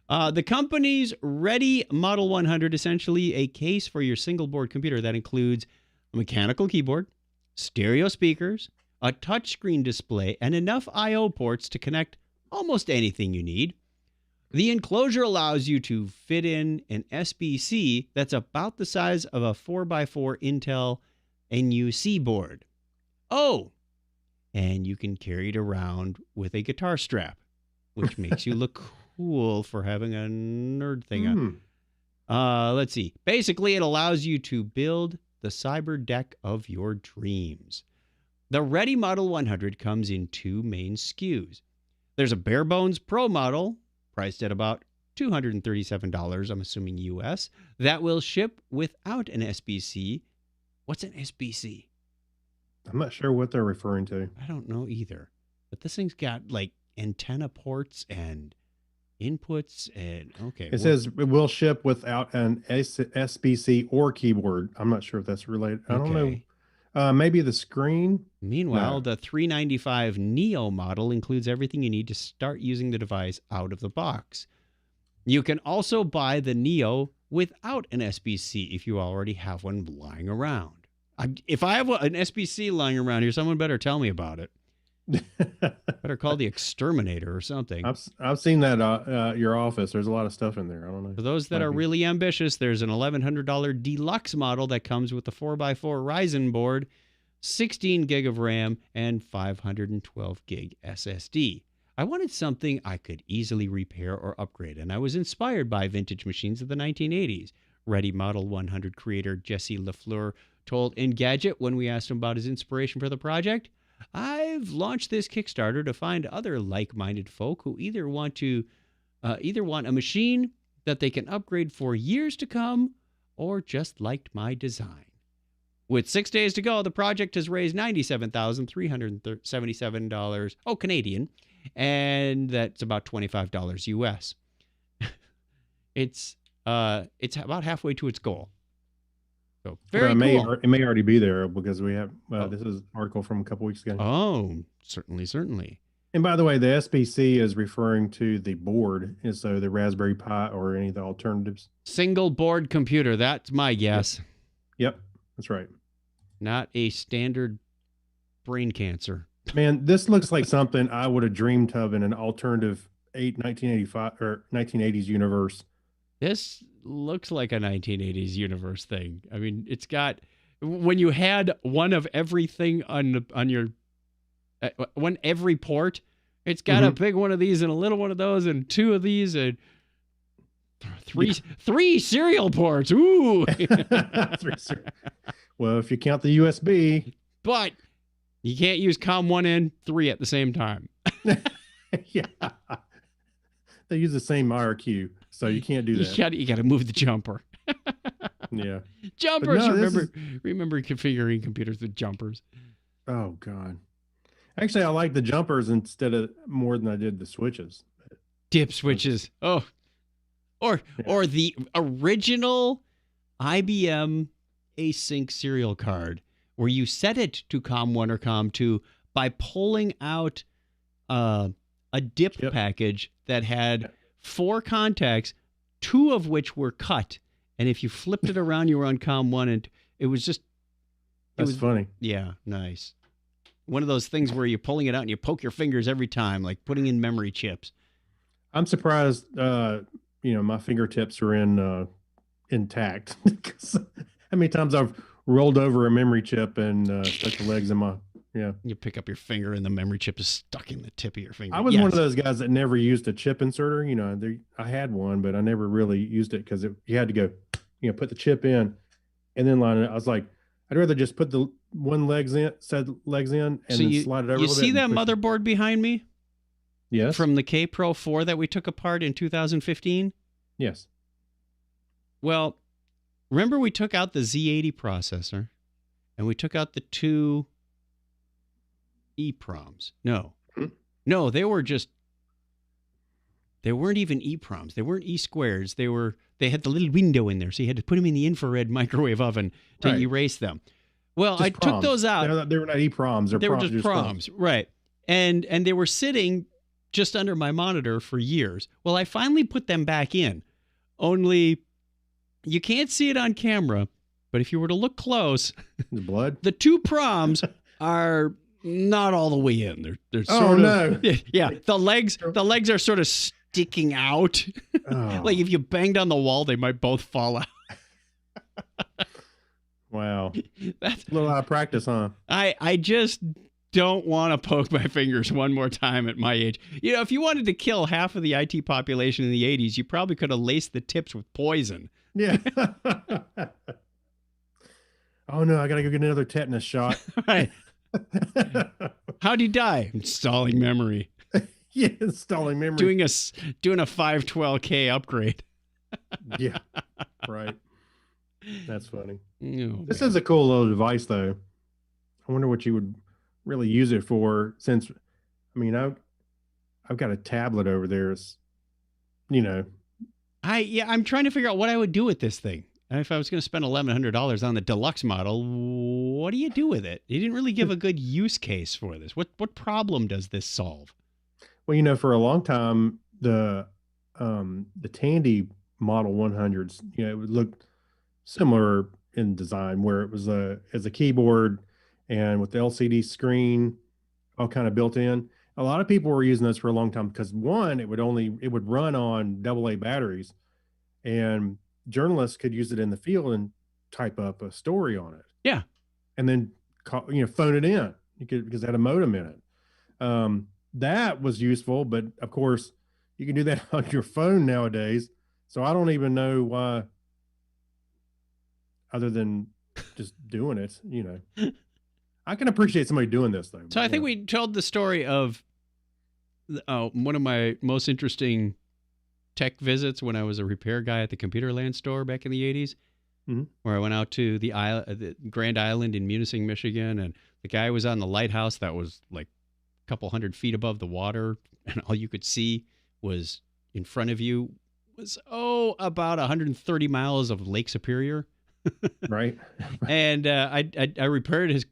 The company's Ready Model 100, essentially a case for your single board computer that includes a mechanical keyboard, stereo speakers, a touchscreen display, and enough I/O ports to connect almost anything you need. The enclosure allows you to fit in an SBC that's about the size of a 4x4 Intel NUC board. Oh, and you can carry it around with a guitar strap, which makes you look cool for having a nerd thing on. Let's see. Basically, it allows you to build the cyber deck of your dreams. The Ready Model 100 comes in two main SKUs. There's a bare bones Pro model, priced at about $237, I'm assuming US, that will ship without an SBC. What's an SBC? I'm not sure what they're referring to. I don't know either. But this thing's got like antenna ports and inputs and okay. It says it will ship without an SBC or keyboard. I'm not sure if that's related. I don't know. Maybe the screen. Meanwhile, the $395 Neo model includes everything you need to start using the device out of the box. You can also buy the Neo without an SBC if you already have one lying around. If I have an SBC lying around here, someone better tell me about it. Better call the exterminator or something. I've seen that your office. There's a lot of stuff in there. I don't know. For those that are really ambitious, there's an $1,100 deluxe model that comes with the 4x4 Ryzen board, 16 gig of RAM, and 512 gig SSD. I wanted something I could easily repair or upgrade, and I was inspired by vintage machines of the 1980s. Ready Model 100 creator Jesse LaFleur told Engadget when we asked him about his inspiration for the project, "I've launched this Kickstarter to find other like-minded folk who either want a machine that they can upgrade for years to come or just liked my design." With 6 days to go, the project has raised $97,377, Canadian, and that's about $25 US. It's it's about halfway to its goal. So Well, very cool. it may already be there because we have Oh. this is an article from a couple weeks ago. Oh, certainly. And by the way, the SBC is referring to the board, and so the Raspberry Pi or any of the alternatives. Single board computer. That's my guess. Yep, that's right. Not a standard brain cancer. Man, this looks like something I would have dreamed of in an alternative 1985 or 1980s universe. This looks like a 1980s universe thing. I mean, it's got when you had one of everything on your every port, it's got a big one of these and a little one of those and two of these and three serial ports. Ooh. Well, if you count the USB, but you can't use COM 1 and 3 at the same time. yeah. They use the same IRQ, so you can't do that. You got to move the jumper. Yeah. Jumpers. No, remember configuring computers with jumpers. Oh God. Actually, I like the jumpers instead of more than I did the switches. Dip switches. Oh. Or the original IBM async serial card where you set it to COM 1 or COM 2 by pulling out a dip package that had 4 contacts, 2 of which were cut. And if you flipped it around, you were on COM 1 and it was just... That's funny. Yeah, nice. One of those things where you're pulling it out and you poke your fingers every time, like putting in memory chips. I'm surprised, my fingertips are intact. How many times I've rolled over a memory chip and stuck the legs in my... Yeah. You pick up your finger and the memory chip is stuck in the tip of your finger. I was one of those guys that never used a chip inserter. I had one, but I never really used it because you had to go, put the chip in and then line it. I was like, I'd rather just put the legs in and then slide it over. You see that motherboard behind me? Yes. From the K Pro 4 that we took apart in 2015? Yes. Well, remember we took out the Z80 processor and we took out the 2 EEPROMs. No, they weren't even EEPROMs. They weren't E-squares. They had the little window in there, so you had to put them in the infrared microwave oven to erase them. Well, I took those out. They were not EEPROMs. They were just PROMs, right? And they were sitting just under my monitor for years. Well, I finally put them back in. Only you can't see it on camera, but if you were to look close, the blood, the 2 PROMs are not all the way in. They're sort of, yeah. The legs are sort of sticking out. Oh. Like if you banged on the wall, they might both fall out. Wow. That's a little out of practice, huh? I just don't want to poke my fingers one more time at my age. If you wanted to kill half of the IT population in the 80s, you probably could have laced the tips with poison. Yeah. Oh no, I gotta go get another tetanus shot. Right. How'd he die? Installing memory. Yeah, installing memory. Doing a 512K upgrade. Yeah, right. That's funny. Oh, this is a cool little device, though. I wonder what you would really use it for. Since, I've got a tablet over there. It's, I'm trying to figure out what I would do with this thing. If I was going to spend $1,100 on the deluxe model, what do you do with it? You didn't really give a good use case for this. What problem does this solve? Well, for a long time, the Tandy Model 100s, it would look similar in design, where it was as a keyboard and with the LCD screen all kind of built in. A lot of people were using those for a long time because one, it would run on AA batteries, and journalists could use it in the field and type up a story on it. Yeah. And then phone it in because it had a modem in it. That was useful, but of course you can do that on your phone nowadays. So I don't even know why, other than just doing it, I can appreciate somebody doing this though. So I think we told the story of one of my most interesting tech visits when I was a repair guy at the Computerland store back in the 80s, where I went out to the Grand Island in Munising, Michigan, and the guy was on the lighthouse that was like a couple hundred feet above the water, and all you could see was in front of you was about 130 miles of Lake Superior. Right. And I repaired his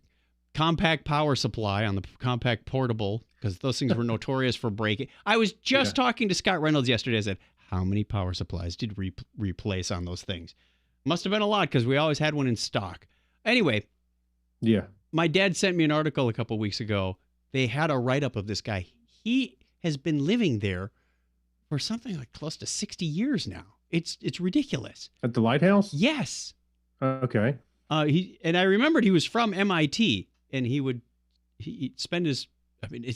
compact power supply on the compact portable because those things were notorious for breaking. I was just talking to Scott Reynolds yesterday. I said, how many power supplies did we replace on those things? Must have been a lot because we always had one in stock. Anyway, Yeah. my dad sent me an article a couple of weeks ago. They had a write-up of this guy. He has been living there for something like close to 60 years now. It's ridiculous. At the lighthouse? Yes. Okay. And I remembered he was from MIT, and he'd spend his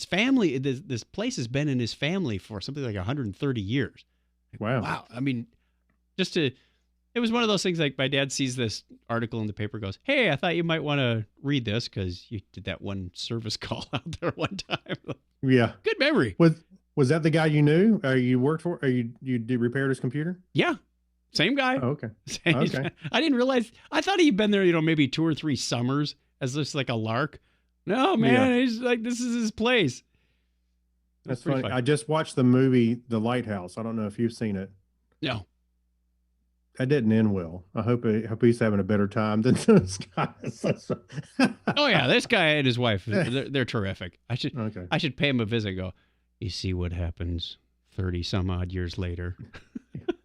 family. This place has been in his family for something like 130 years. Wow. Wow. I mean, it was one of those things like my dad sees this article in the paper, goes, "Hey, I thought you might want to read this because you did that one service call out there one time." Yeah. Good memory. Was that the guy you knew? You worked for? Or you did repaired his computer? Yeah. Same guy. Oh, okay. Okay. I didn't realize. I thought he'd been there, maybe 2 or 3 summers as just like a lark. No, man. He's like, this is his place. That's funny. I just watched the movie The Lighthouse. I don't know if you've seen it. No. That didn't end well. I hope he's having a better time than those guys. Oh yeah, this guy and his wife, they're terrific. I should pay him a visit. And go, you see what happens 30 some odd years later.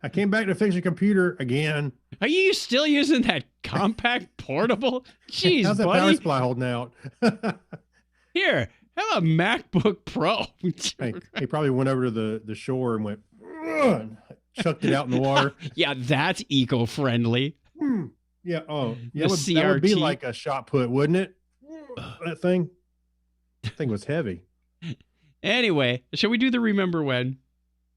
I came back to fix your computer again. Are you still using that compact portable? Jeez, how's that buddy. power supply holding out? Here, have a MacBook Pro. Hey, he probably went over to the shore and went, and chucked it out in the water. Yeah, that's eco-friendly. Yeah. Oh, The yeah. That would be CRT. like a shot put, wouldn't it? That thing was heavy. Anyway, shall we do the Remember When?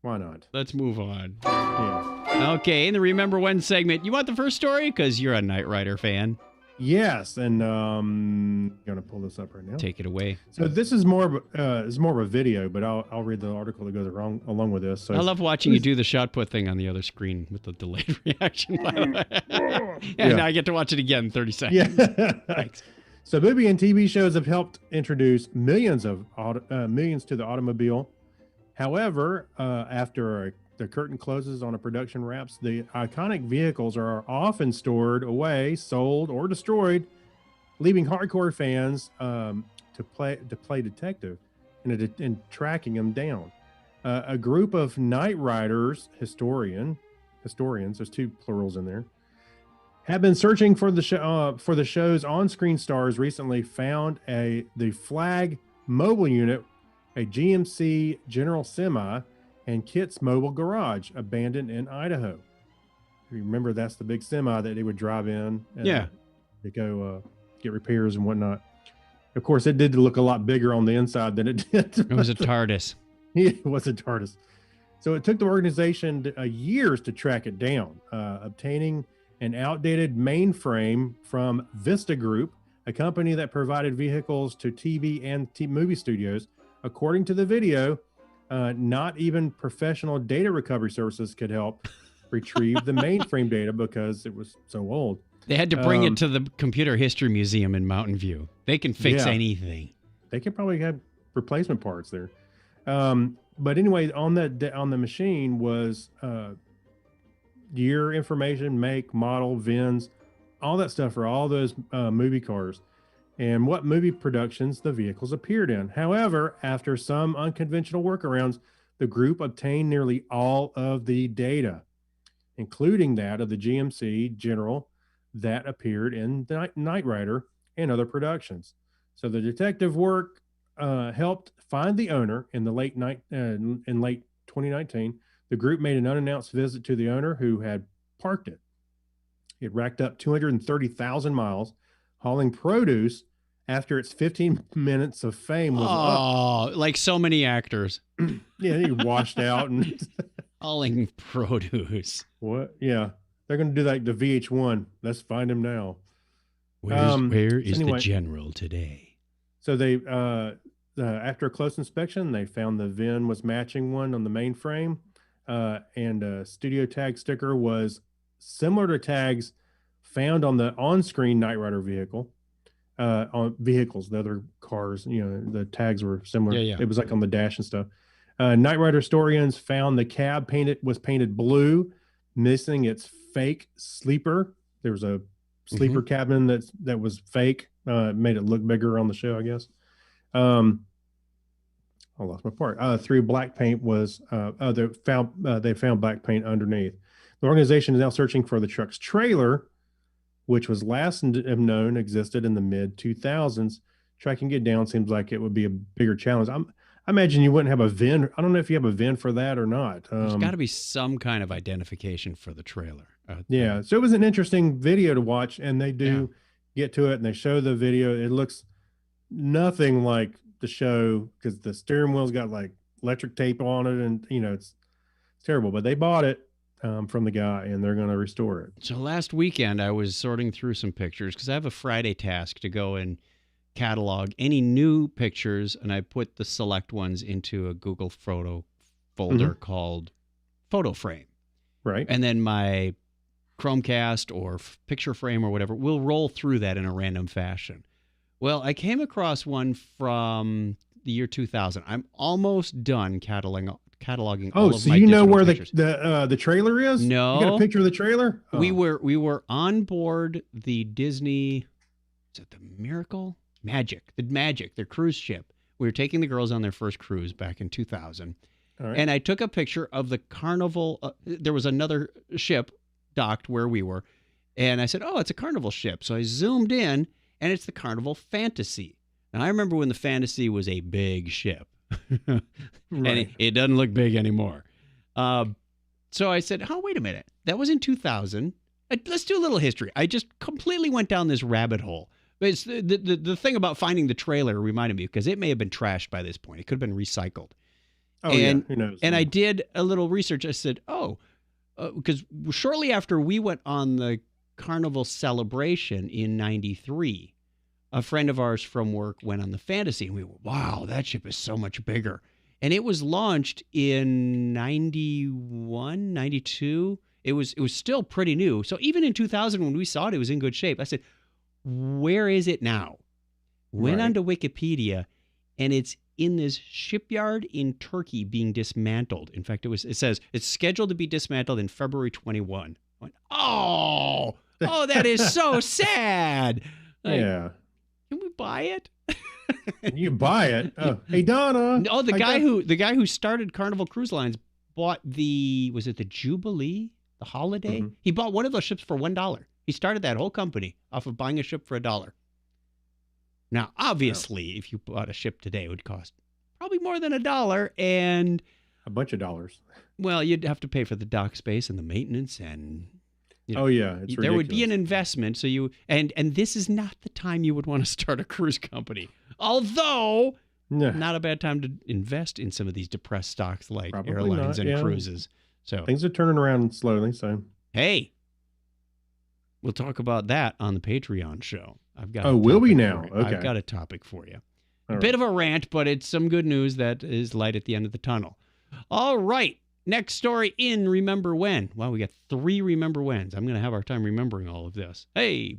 Why not? Let's move on. Yeah. Okay, in the Remember When segment, you want the first story? Because you're a Knight Rider fan. Yes, and I'm gonna pull this up right now. Take it away. So this is more of a video, but I'll read the article that goes along with this. So I love watching you do the shot put thing on the other screen with the delayed reaction. By the way. And now I get to watch it again in 30 seconds. Yeah. Thanks. So movie and TV shows have helped introduce millions to the automobile. However, after the curtain closes on a production wraps, the iconic vehicles are often stored away, sold, or destroyed, leaving hardcore fans to play detective and tracking them down. A group of Knight Riders, historians, there's 2 plurals in there, have been searching for the show's on-screen stars. Recently found the Flag mobile unit, a GMC General Semi, and Kit's mobile garage, abandoned in Idaho. If you remember, that's the big semi that they would drive in. To go get repairs and whatnot. Of course, it did look a lot bigger on the inside than it did. It was a TARDIS. It was a TARDIS. So it took the organization years to track it down, obtaining an outdated mainframe from Vista Group, a company that provided vehicles to TV and movie studios. According to the video, not even professional data recovery services could help retrieve the mainframe data because it was so old. They had to bring it to the Computer History Museum in Mountain View. They can fix anything. They could probably have replacement parts there. But anyway, on the machine was year information, make, model, VINs, all that stuff for all those movie cars, and what movie productions the vehicles appeared in. However, after some unconventional workarounds, the group obtained nearly all of the data, including that of the GMC General that appeared in Knight Rider and other productions. So the detective work helped find the owner in late 2019. The group made an unannounced visit to the owner who had parked it. It racked up 230,000 miles, hauling produce after its 15 minutes of fame was up. Oh, like so many actors. Yeah, he washed out and hauling produce. What? Yeah, they're going to do like the VH1. Let's find him now. Where is the general today? So they, after a close inspection, they found the VIN was matching one on the mainframe, and a studio tag sticker was similar to tags found on the on-screen Knight Rider vehicle. On vehicles, the other cars, the tags were similar. Yeah. It was like on the dash and stuff. Knight Rider historians found the cab was painted blue, missing its fake sleeper. There was a sleeper cabin that was fake. Made it look bigger on the show, I guess. I lost my part. Through black paint was they found black paint underneath. The organization is now searching for the truck's trailer, which was last known existed in the mid 2000s. Tracking it down seems like it would be a bigger challenge. I imagine you wouldn't have a VIN. I don't know if you have a VIN for that or not. There's got to be some kind of identification for the trailer. Yeah. So it was an interesting video to watch, and they do get to it and they show the video. It looks nothing like the show because the steering wheel's got like electric tape on it, and it's terrible. But they bought it from the guy, and they're going to restore it. So last weekend, I was sorting through some pictures because I have a Friday task to go and catalog any new pictures, and I put the select ones into a Google photo folder called Photo Frame. Right. And then my Chromecast or Picture Frame or whatever will roll through that in a random fashion. Well, I came across one from the year 2000. I'm almost done cataloging all of my digital where pictures. the trailer is? No. You got a picture of the trailer? Oh. We were on board the Disney, is it the Magic, their cruise ship. We were taking the girls on their first cruise back in 2000. All right. And I took a picture of the Carnival. There was another ship docked where we were. And I said, oh, it's a Carnival ship. So I zoomed in, and it's the Carnival Fantasy. And I remember when the Fantasy was a big ship. Right. And it doesn't look big anymore. So I said, oh, wait a minute. That was in 2000. Let's do a little history. I just completely went down this rabbit hole. But it's the thing about finding the trailer reminded me, because it may have been trashed by this point. It could have been recycled. Oh, yeah. Who knows? And I did a little research. I said, because shortly after we went on the Carnival Celebration in 93, a friend of ours from work went on the Fantasy, and we went, wow, that ship is so much bigger. And it was launched in 91, 92. It was still pretty new. So even in 2000, when we saw it, it was in good shape. I said, where is it now? Went onto Wikipedia, and it's in this shipyard in Turkey being dismantled. In fact, it says it's scheduled to be dismantled in February 21. I went, oh, that is so sad. Like, yeah. Can we buy it? You buy it. Oh, hey, Donna. Oh, the guy who started Carnival Cruise Lines bought was it the Jubilee, the Holiday? Mm-hmm. He bought one of those ships for $1. He started that whole company off of buying a ship for $1. Now, obviously, if you bought a ship today, it would cost probably more than $1, and a bunch of dollars. Well, you'd have to pay for the dock space and the maintenance, and it's ridiculous. There would be an investment. So and this is not the time you would want to start a cruise company. Although, not a bad time to invest in some of these depressed stocks like Probably airlines not, and cruises. So things are turning around slowly. So hey. We'll talk about that on the Patreon show. I've got. Oh, will we now? Okay. I've got a topic for you. A bit of a rant, but it's some good news that is light at the end of the tunnel. All right. Next story in Remember When. Wow, we got 3 Remember Whens. I'm going to have our time remembering all of this. Hey,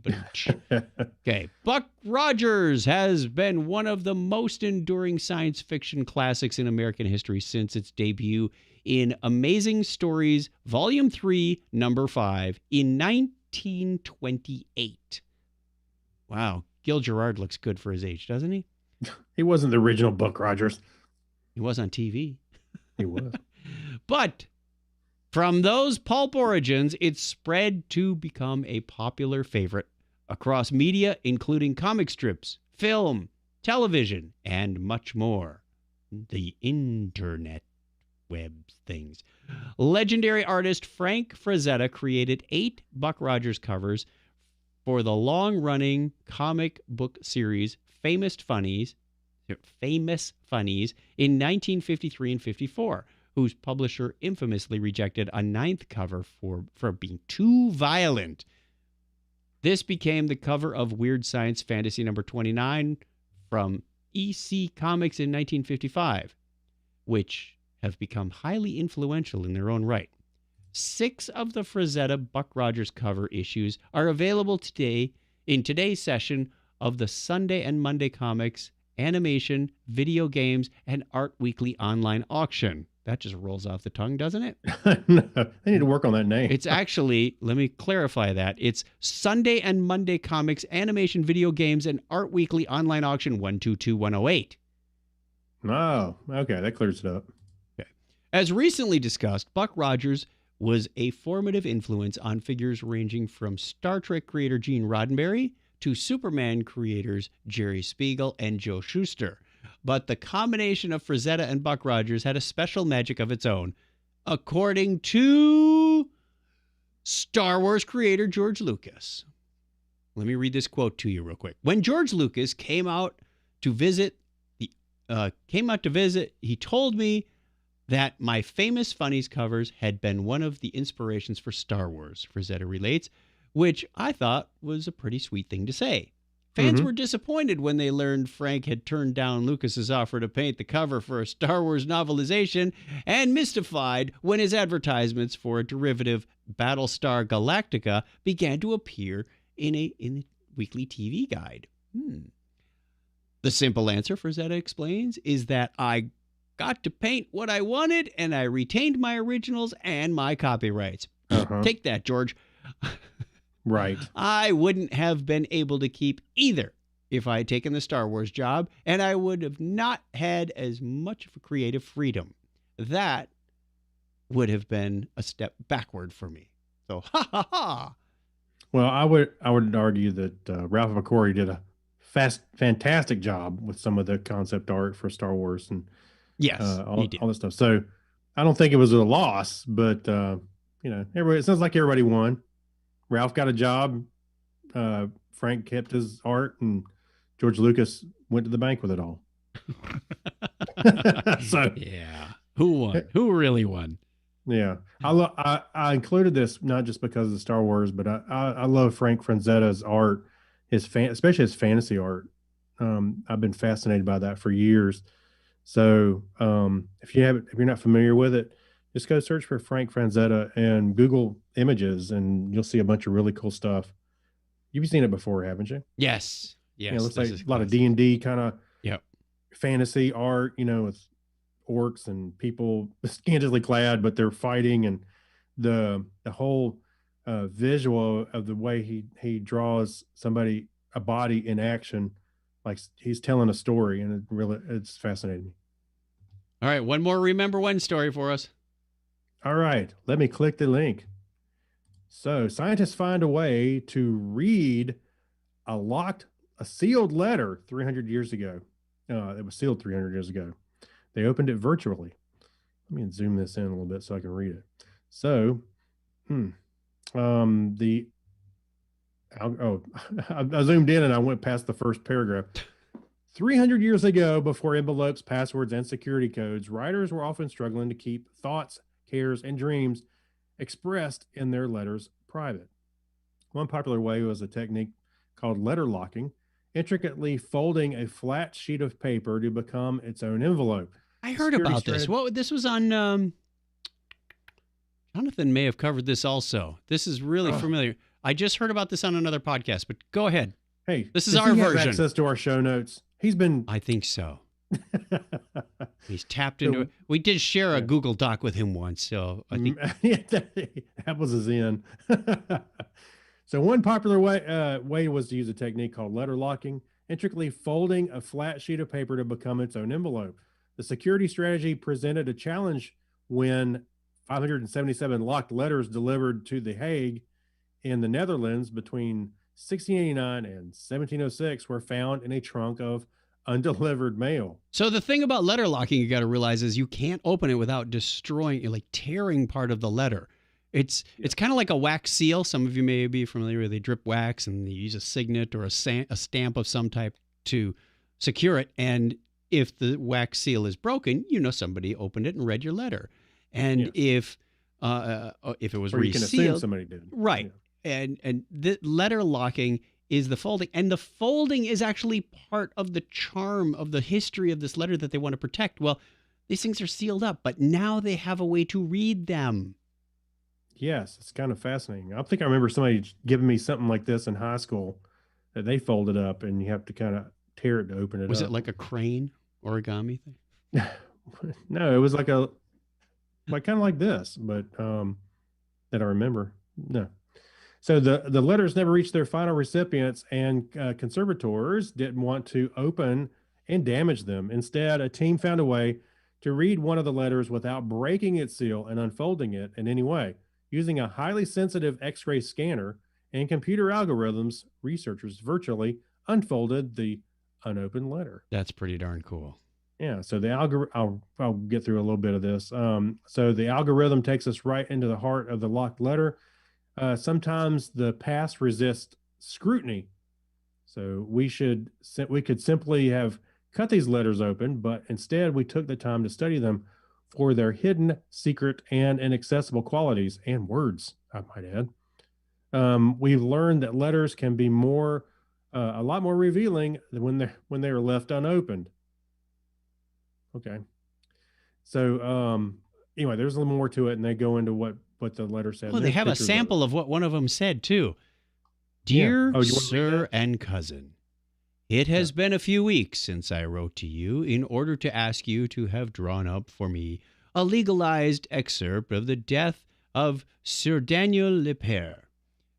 okay. Buck Rogers has been one of the most enduring science fiction classics in American history since its debut in Amazing Stories, Volume 3, Number 5, in 1928. Wow. Gil Gerard looks good for his age, doesn't he? He wasn't the original Buck Rogers. He was on TV. He was. But from those pulp origins, it spread to become a popular favorite across media, including comic strips, film, television, and much more. The internet web things. Legendary artist Frank Frazetta created 8 Buck Rogers covers for the long-running comic book series Famous Funnies in 1953 and 54, whose publisher infamously rejected a 9th cover for being too violent. This became the cover of Weird Science Fantasy number 29 from EC Comics in 1955, which have become highly influential in their own right. 6 of the Frazetta Buck Rogers cover issues are available today in today's session of the Sunday and Monday Comics Animation, Video Games, and Art Weekly online auction. That just rolls off the tongue, doesn't it? No, they need to work on that name. It's actually, let me clarify that. It's Sunday and Monday Comics, Animation, Video Games, and Art Weekly online auction 122108. Oh, okay. That clears it up. Okay. As recently discussed, Buck Rogers was a formative influence on figures ranging from Star Trek creator Gene Roddenberry to Superman creators Jerry Spiegel and Joe Shuster. But the combination of Frazetta and Buck Rogers had a special magic of its own, according to Star Wars creator George Lucas. Let me read this quote to you real quick. When George Lucas came out to visit, he told me that my famous Funnies covers had been one of the inspirations for Star Wars, Frazetta relates, which I thought was a pretty sweet thing to say. Fans were disappointed when they learned Frank had turned down Lucas's offer to paint the cover for a Star Wars novelization, and mystified when his advertisements for a derivative Battlestar Galactica began to appear in a weekly TV guide. The simple answer, Frazetta explains, is that I got to paint what I wanted, and I retained my originals and my copyrights. Take that, George. Right. I wouldn't have been able to keep either if I had taken the Star Wars job, and I would have not had as much of a creative freedom. That would have been a step backward for me. So, ha ha ha. Well, I would argue that Ralph McQuarrie did a fantastic job with some of the concept art for Star Wars and Yes, all this stuff. So I don't think it was a loss, but everybody, it sounds like everybody won. Ralph got a job. Frank kept his art, and George Lucas went to the bank with it all. So yeah, who won? Who really won? Yeah, I included this not just because of the Star Wars, but I love Frank Franzetta's art, especially his fantasy art. I've been fascinated by that for years. So if you're not familiar with it, just go search for Frank Franzetta and Google images, and you'll see a bunch of really cool stuff. You've seen it before, haven't you? Yes. Yes. It looks like a lot of D&D kind of Yep. fantasy art, with orcs and people scantily clad, but they're fighting, and the whole visual of the way he draws a body in action, like he's telling a story, and it's fascinating me. All right, one more Remember When story for us. All right, let me click the link. So scientists find a way to read a sealed letter 300 years ago. It was sealed 300 years ago. They opened it virtually. Let me zoom this in a little bit so I can read it. So, I zoomed in and I went past the first paragraph. 300 years ago, before envelopes, passwords, and security codes, writers were often struggling to keep thoughts, cares, and dreams expressed in their letters private. One popular way was a technique called letter locking, intricately folding a flat sheet of paper to become its own envelope. I heard about this. This was on Jonathan may have covered this also. This is really familiar. I just heard about this on another podcast, but go ahead. Hey, this is our version. Access to our show notes. I think so. He's tapped into it. We did share a Google Doc with him once, so I think that was his in. So one popular way was to use a technique called letter locking, intricately folding a flat sheet of paper to become its own envelope. The security strategy presented a challenge when 577 locked letters delivered to The Hague in the Netherlands between 1689 and 1706 were found in a trunk of undelivered mail. So the thing about letter locking you got to realize is you can't open it without destroying, like tearing part of the letter. It's kind of like a wax seal. Some of you may be familiar with. They drip wax and they use a signet or a stamp of some type to secure it. And if the wax seal is broken, somebody opened it and read your letter. And if it was resealed, you can assume somebody did. Right. Yeah. And the letter locking is the folding. And the folding is actually part of the charm of the history of this letter that they want to protect. Well, these things are sealed up, but now they have a way to read them. Yes, it's kind of fascinating. I think I remember somebody giving me something like this in high school that they folded up, and you have to kind of tear it to open it Was up. it like a crane origami thing? No, it was like kind of like this, but that I remember. No. So the letters never reached their final recipients, and conservators didn't want to open and damage them. Instead, a team found a way to read one of the letters without breaking its seal and unfolding it in any way. Using a highly sensitive X-ray scanner and computer algorithms, researchers virtually unfolded the unopened letter. That's pretty darn cool. Yeah, so the I'll get through a little bit of this. So the algorithm takes us right into the heart of the locked letter. Sometimes the past resists scrutiny. So we could simply have cut these letters open, but instead we took the time to study them for their hidden, secret, and inaccessible qualities and words, I might add. We've learned that letters can be a lot more revealing than when they are left unopened. Okay. So anyway, there's a little more to it, and they go into what the letter said. Well, they have a sample of what one of them said too. Dear Sir and Cousin, it has been a few weeks since I wrote to you in order to ask you to have drawn up for me a legalized excerpt of the death of Sir Daniel Lepere,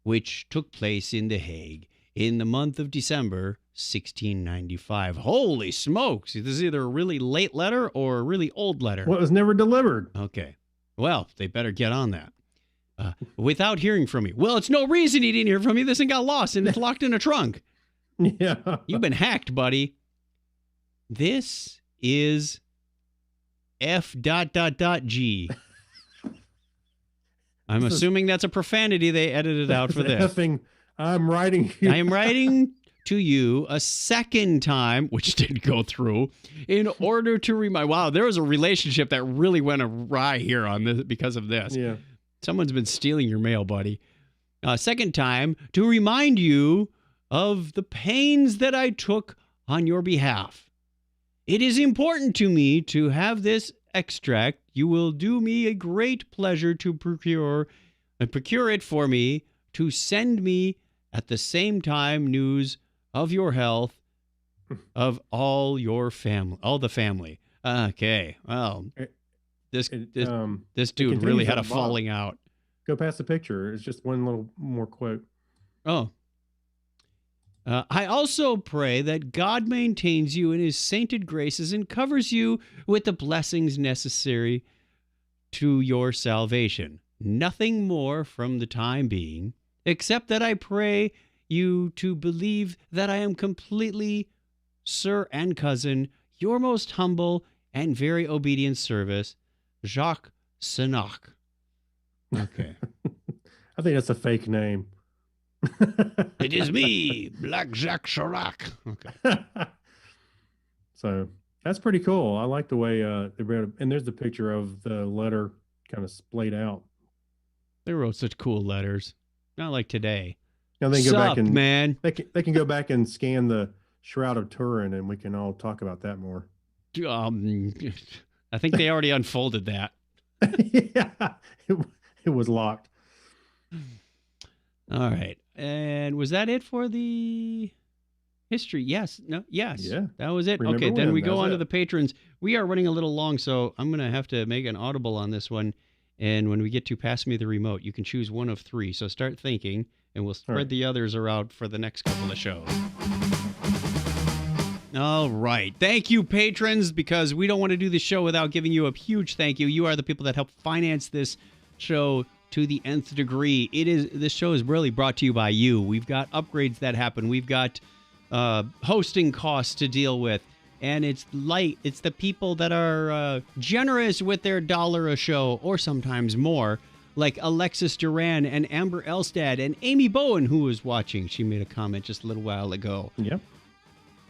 which took place in The Hague in the month of December 1695. Holy smokes! This is either a really late letter or a really old letter. Well, it was never delivered. Okay. Well, they better get on that. Without hearing from me. Well, it's no reason he didn't hear from me. This thing got lost and it's locked in a trunk. Yeah. You've been hacked, buddy. This is F.G. I'm assuming that's a profanity they edited out for this. I'm writing. I am writing to you a second time, which didn't go through, in order to remind. Wow, there was a relationship that really went awry here on this because of this. Yeah. Someone's been stealing your mail, buddy. Second time, to remind you of the pains that I took on your behalf. It is important to me to have this extract. You will do me a great pleasure to procure it for me, to send me at the same time news of your health, of all the family. Okay, well, this dude really had a falling out. Go past the picture. It's just one little more quote. Oh. I also pray that God maintains you in his sainted graces and covers you with the blessings necessary to your salvation. Nothing more from the time being, except that I pray you to believe that I am completely, Sir and Cousin, your most humble and very obedient service, Jacques Senoc. Okay. I think that's a fake name. It is me, Black Jacques Chirac. Okay. So that's pretty cool. I like the way they wrote it. And there's the picture of the letter kind of splayed out. They wrote such cool letters. Not like today. Now they can go back and man. They can go back and scan the Shroud of Turin, and we can all talk about that more. I think they already unfolded that. Yeah, it was locked. All right. And was that it for the history? Yes. No. Yes. Yeah. That was it. Remember okay. Then when? we go That's on to it. the patrons. We are running a little long, so I'm going to have to make an audible on this one. And when we get to Pass Me the Remote, you can choose one of three. So start thinking, and we'll spread the others around for the next couple of shows. All right. Thank you, patrons, because we don't want to do the show without giving you a huge thank you. You are the people that help finance this show to the nth degree. This show is really brought to you by you. We've got upgrades that happen. We've got hosting costs to deal with. And it's the people that are generous with their $1 a show, or sometimes more, like Alexis Duran and Amber Elstad and Amy Bowen, who was watching. She made a comment just a little while ago. Yep.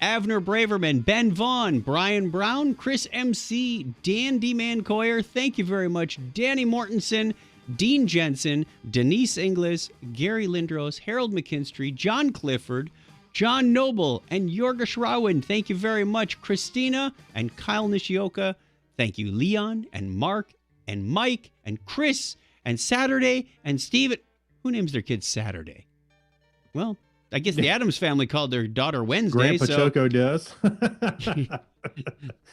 Avner Braverman, Ben Vaughn, Brian Brown, Chris MC, Dan D. Mancoyer, thank you very much, Danny Mortensen, Dean Jensen, Denise Inglis, Gary Lindros, Harold McKinstry, John Clifford, John Noble, and Yorga Shrawin. Thank you very much, Christina and Kyle Nishioka. Thank you, Leon and Mark and Mike and Chris and Saturday and Steven. Who names their kids Saturday? Well, I guess the Addams family called their daughter Wednesday. Grandpa so Choco does.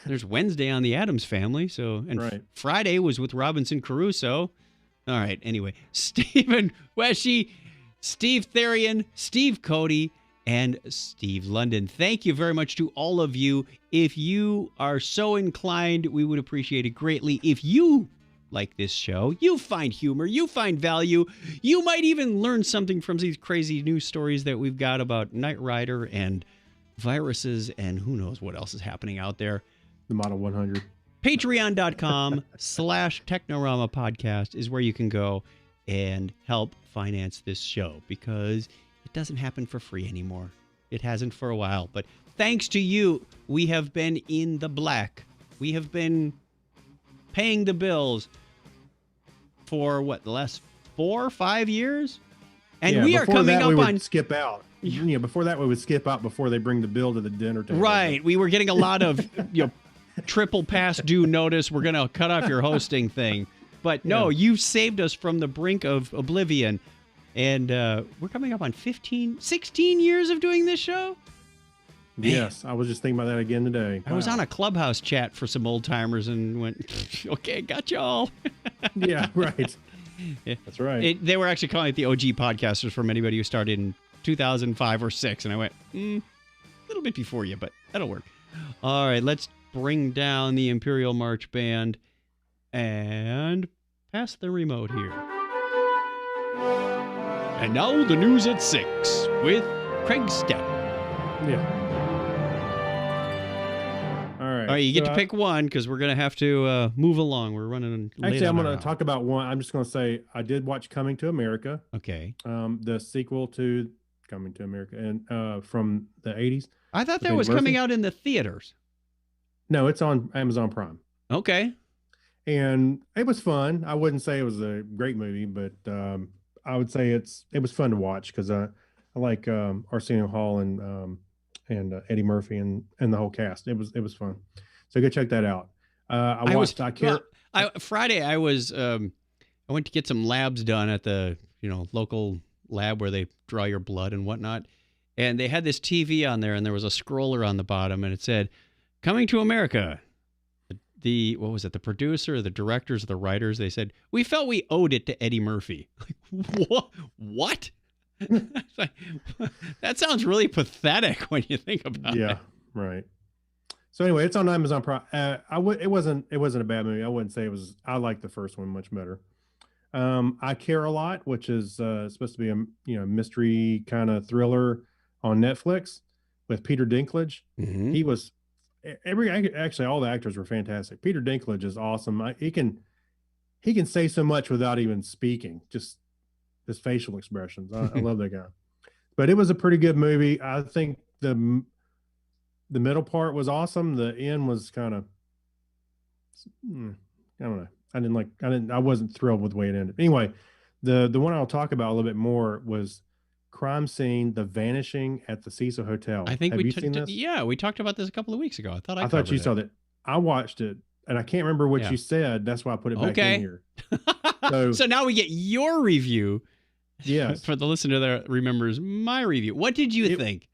there's Wednesday on the Addams family. So and Right. Friday was with Robinson Crusoe. All right. Anyway, Stephen Weshy, Steve Therian, Steve Cody, and Steve London. Thank you very much to all of you. If you are so inclined, we would appreciate it greatly if you like this show, you find humor, you find value, you might even learn something from these crazy news stories that we've got about Knight Rider and viruses and who knows what else is happening out there. The Model 100. Patreon.com/Technorama podcast is where you can go and help finance this show because it doesn't happen for free anymore. It hasn't for a while, but thanks to you, we have been in the black. We have been paying the bills for what, the last 4 or 5 years? And we are coming up on skip out. Before that we would skip out before they bring the bill to the dinner table. Right. We were getting a lot of triple past due notice. We're going to cut off your hosting thing. But no, you saved us from the brink of oblivion. And we're coming up on 16 years of doing this show. Man. Yes, I was just thinking about that again today. I was on a Clubhouse chat for some old timers and went, okay, got y'all. Yeah, right. Yeah. That's right. They were actually calling it the OG podcasters from anybody who started in 2005 or 6. And I went, a little bit before you, but that'll work. All right, let's bring down the Imperial March band and pass the remote here. And now the news at 6 with Craig Stepp. Yeah. All right, you get to pick one because we're going to have to move along. We're running late. Actually, I'm going to talk about one. I'm just going to say I did watch Coming to America. Okay. The sequel to Coming to America and from the 80s. I thought that was coming out in the theaters. No, it's on Amazon Prime. Okay. And it was fun. I wouldn't say it was a great movie, but I would say it was fun to watch because I like Arsenio Hall and Eddie Murphy and the whole cast. It was fun. So go check that out. Friday I was I went to get some labs done at the local lab where they draw your blood and whatnot, and they had this TV on there and there was a scroller on the bottom and it said Coming to America. What was it? The producer, or the directors, or the writers, they said, we felt we owed it to Eddie Murphy. Like, what? Like, that sounds really pathetic when you think about it. Yeah, right. So anyway, it's on Amazon Prime. It wasn't a bad movie. I wouldn't say it was. I like the first one much better. I Care a Lot, which is supposed to be a mystery kind of thriller on Netflix with Peter Dinklage. Mm-hmm. He was actually all the actors were fantastic. Peter Dinklage is awesome. He can say so much without even speaking. Just his facial expressions. I love that guy. But it was a pretty good movie. I think the middle part was awesome. The end was kind of, I don't know. I wasn't thrilled with the way it ended. Anyway, the one I'll talk about a little bit more was Crime Scene: The Vanishing at the Cesa Hotel. I think Have you seen this? Yeah, we talked about this a couple of weeks ago. I thought you saw that. I watched it and I can't remember what you said. That's why I put it back in here. So now we get your review. Yes. For the listener that remembers my review. What did you think?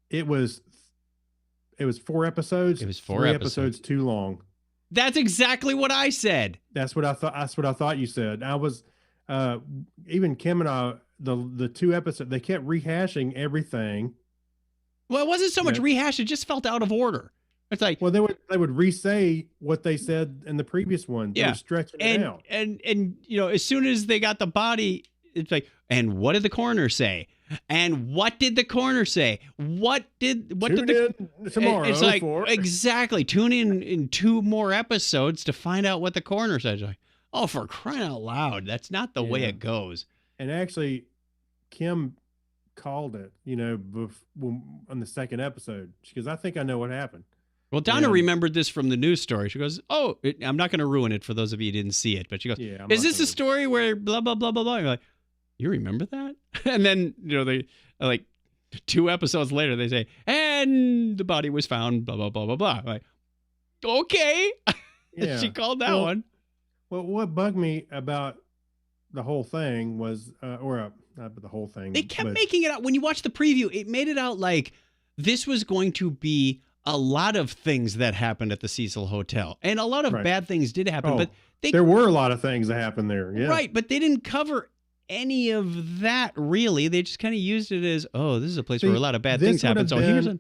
It was 4 episodes. It was 4 3 episodes too long. That's exactly what I said. That's what I thought you said. I was even Kim and I, the 2 episodes, they kept rehashing everything. Well, it wasn't so much rehash, it just felt out of order. It's like, well, they would re-say what they said in the previous one. They were stretching it out. And as soon as they got the body, it's like, and what did the coroner say? And what did the coroner say? What did tomorrow? It's like exactly. Tune in 2 more episodes to find out what the coroner says. Like, oh, for crying out loud, that's not the way it goes. And actually, Kim called it. On the 2nd episode, she goes, "I think I know what happened." Well, Donna remembered this from the news story. She goes, "Oh, I'm not going to ruin it for those of you who didn't see it." But she goes, "Is this a story where blah blah blah blah blah?" You're like, you remember that? And then, they like 2 episodes later, they say, and the body was found, blah, blah, blah, blah, blah. I'm like, okay. Yeah. She called that one. Well, what bugged me about the whole thing was, not the whole thing. They kept but making it out. When you watch the preview, it made it out like this was going to be a lot of things that happened at the Cecil Hotel. And a lot of Right. bad things did happen. Oh, but there were a lot of things that happened there. Yeah. Right, but they didn't cover any of that, really. They just kind of used it as, oh, this is a place where a lot of bad things happen. So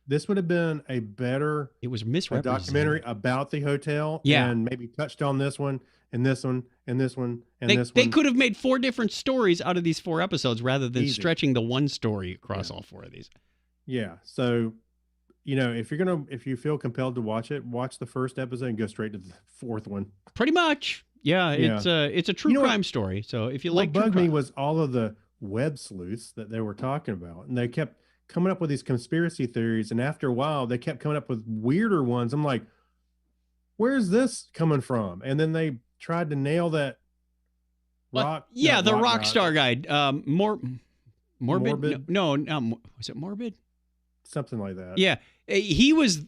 this would have been a better it was a misrepresented. documentary about the hotel. Yeah. And maybe touched on this one and this one and this one and They, this they one. could have made 4 different stories out of these 4 episodes rather than Easy. stretching the one story across all 4 of these. Yeah. So, if you feel compelled to watch it, watch the first episode and go straight to the 4th one. Pretty much. Yeah, Yeah. it's a true crime story. So if you What like true bugged me crime, was all of the web sleuths that they were talking about, and they kept coming up with these conspiracy theories. And after a while, they kept coming up with weirder ones. I'm like, where's this coming from? And then they tried to nail that rock. yeah, not the rock rock star guy. Morbid. Morbid? No, was it Morbid? Something like that. Yeah, he was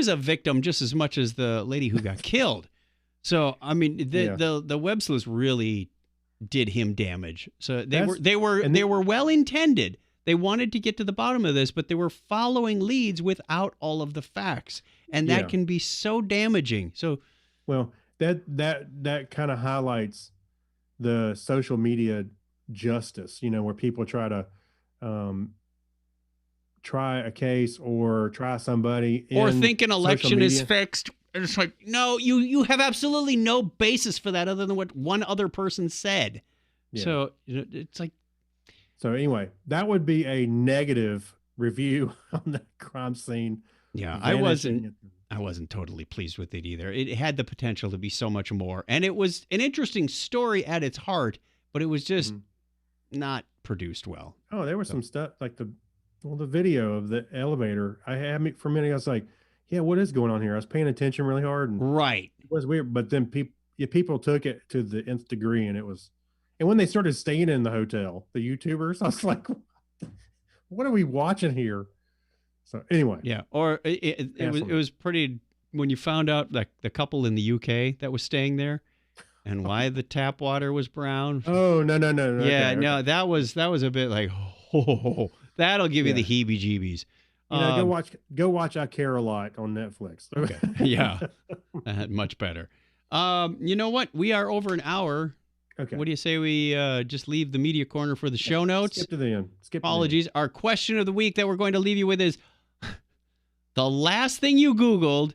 a victim just as much as the lady who got killed. So I mean, the web sleuths really did him damage. So they were well intended. They wanted to get to the bottom of this, but they were following leads without all of the facts, and that can be so damaging. So, well, that kind of highlights the social media justice, where people try to try a case or try somebody or think an election is media. fixed. And it's like, no, you have absolutely no basis for that other than what one other person said. Yeah. So it's like. So anyway, that would be a negative review on the crime scene. Yeah, I wasn't totally pleased with it either. It had the potential to be so much more, and it was an interesting story at its heart, but it was just not produced well. Oh, there was some stuff like the video of the elevator. For a minute, I was like, yeah, what is going on here? I was paying attention really hard, and right, it was weird. But then people took it to the nth degree, and it was. And when they started staying in the hotel, the YouTubers, I was like, what are we watching here? So anyway. Yeah. Or it was pretty, when you found out like the couple in the UK that was staying there and why the tap water was brown. Oh, no. Yeah, okay. no, that was a bit like, that'll give you the heebie-jeebies. Go watch I Care a Lot on Netflix. Okay. Yeah. Much better. You know what? We are over an hour. Okay. What do you say we just leave the media corner for the show notes? Skip to the end. Apologies. Our question of the week that we're going to leave you with is, the last thing you Googled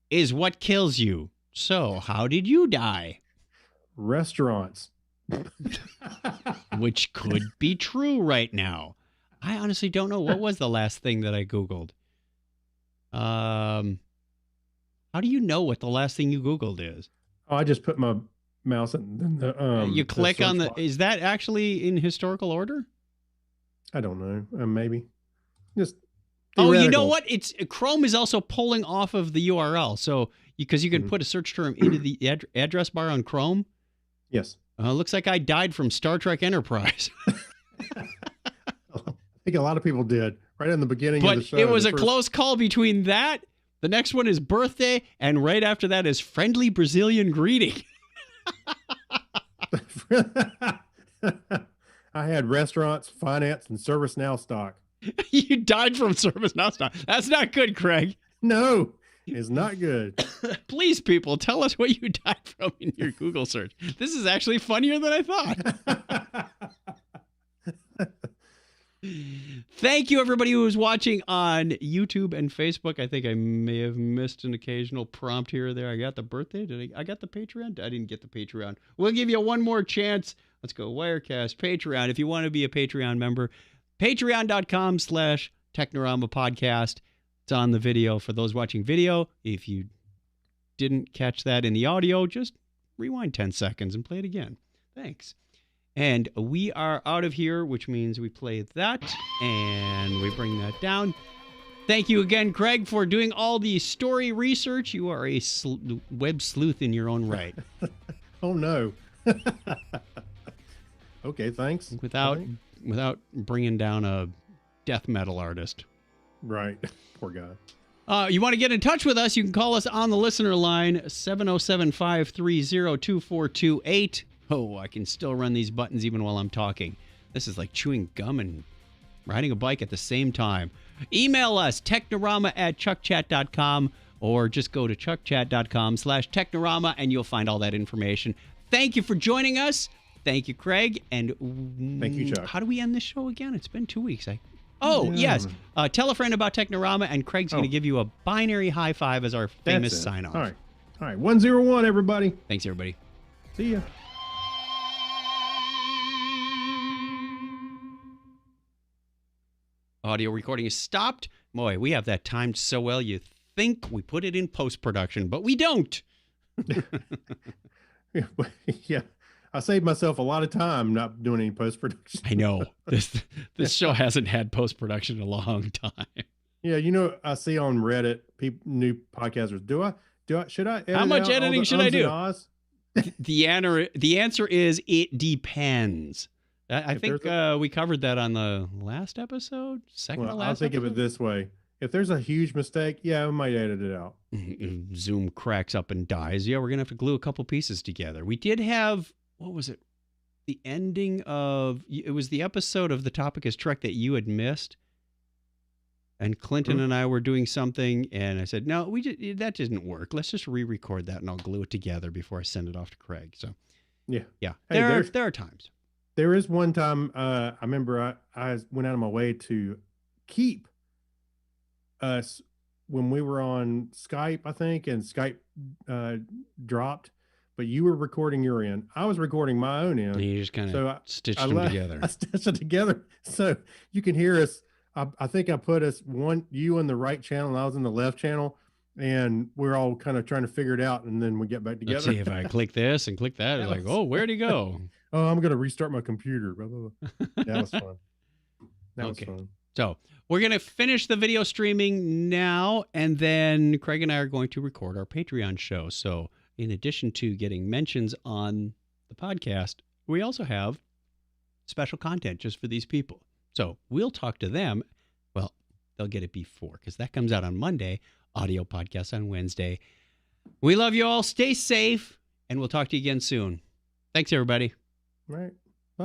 is what kills you. So how did you die? Restaurants. Which could be true right now. I honestly don't know. What was the last thing that I Googled? How do you know what the last thing you Googled is? Oh, I just put my mouse and then you click on the. Is that actually in historical order? I don't know. Maybe. Just. Oh, you know what? It's Chrome is also pulling off of the URL. So because you can put a search term into the address bar on Chrome. Yes. Looks like I died from Star Trek Enterprise. I think a lot of people did right in the beginning of the show. But it was a close call between that. The next one is birthday, and right after that is friendly Brazilian greeting. I had restaurants, finance, and ServiceNow stock. You died from ServiceNow stock. That's not good, Craig. No, it's not good. Please, people, tell us what you died from in your Google search. This is actually funnier than I thought. Thank you, everybody who was watching on YouTube and Facebook. I think I may have missed an occasional prompt here or there. I got the birthday. I got the Patreon? I didn't get the Patreon. We'll give you one more chance. Let's go Wirecast, Patreon. If you want to be a Patreon member, patreon.com/Technorama podcast. It's on the video for those watching video. If you didn't catch that in the audio, just rewind 10 seconds and play it again. Thanks. And we are out of here, which means we play that and we bring that down. Thank you again, Craig, for doing all the story research. You are a web sleuth in your own right. Oh, no. Okay, thanks. Without bringing down a death metal artist. Right. Poor guy. You want to get in touch with us, you can call us on the listener line, 707-530-2428. Oh, I can still run these buttons even while I'm talking. This is like chewing gum and riding a bike at the same time. Email us, technorama@chuckchat.com, or just go to chuckchat.com/technorama, and you'll find all that information. Thank you for joining us. Thank you, Craig. And Thank you, Chuck. How do we end this show again? It's been 2 weeks. Yes. Tell a friend about Technorama, and Craig's going to give you a binary high five as our famous sign-off. All right. 101, everybody. Thanks, everybody. See ya. Audio recording is stopped. Boy, we have that timed so well you think we put it in post-production, but we don't. Yeah. I saved myself a lot of time not doing any post-production. I know. This show hasn't had post-production in a long time. Yeah, I see on Reddit, new podcasters. Should I edit How much out all editing the should I ums and do? ahs? The answer is it depends. I think we covered that on the last episode, second to Well, last I'll think episode. of it this way. If there's a huge mistake, yeah, I might edit it out. Zoom cracks up and dies. Yeah, we're going to have to glue a couple pieces together. We did have, what was it? The ending of, it was the episode of The Topic is Trek that you had missed. And Clinton and I were doing something, and I said, no, that didn't work. Let's just re-record that, and I'll glue it together before I send it off to Craig. So, yeah. Hey, there are times. There is one time I remember I went out of my way to keep us when we were on Skype, I think, and Skype dropped, but you were recording your end. I was recording my own end. And you just kind of stitched them together. I stitched it together so you can hear us. I think I put you in the right channel and I was in the left channel, and we're all kind of trying to figure it out, and then we get back together. Let's see if I click this and click that. It's like, oh, where'd he go? Oh, I'm going to restart my computer. Blah, blah, blah. That was fun. That was fun. So we're going to finish the video streaming now, and then Craig and I are going to record our Patreon show. So in addition to getting mentions on the podcast, we also have special content just for these people. So we'll talk to them. Well, they'll get it before, because that comes out on Monday. Audio podcast on Wednesday. We love you all. Stay safe, and we'll talk to you again soon. Thanks, everybody. Right.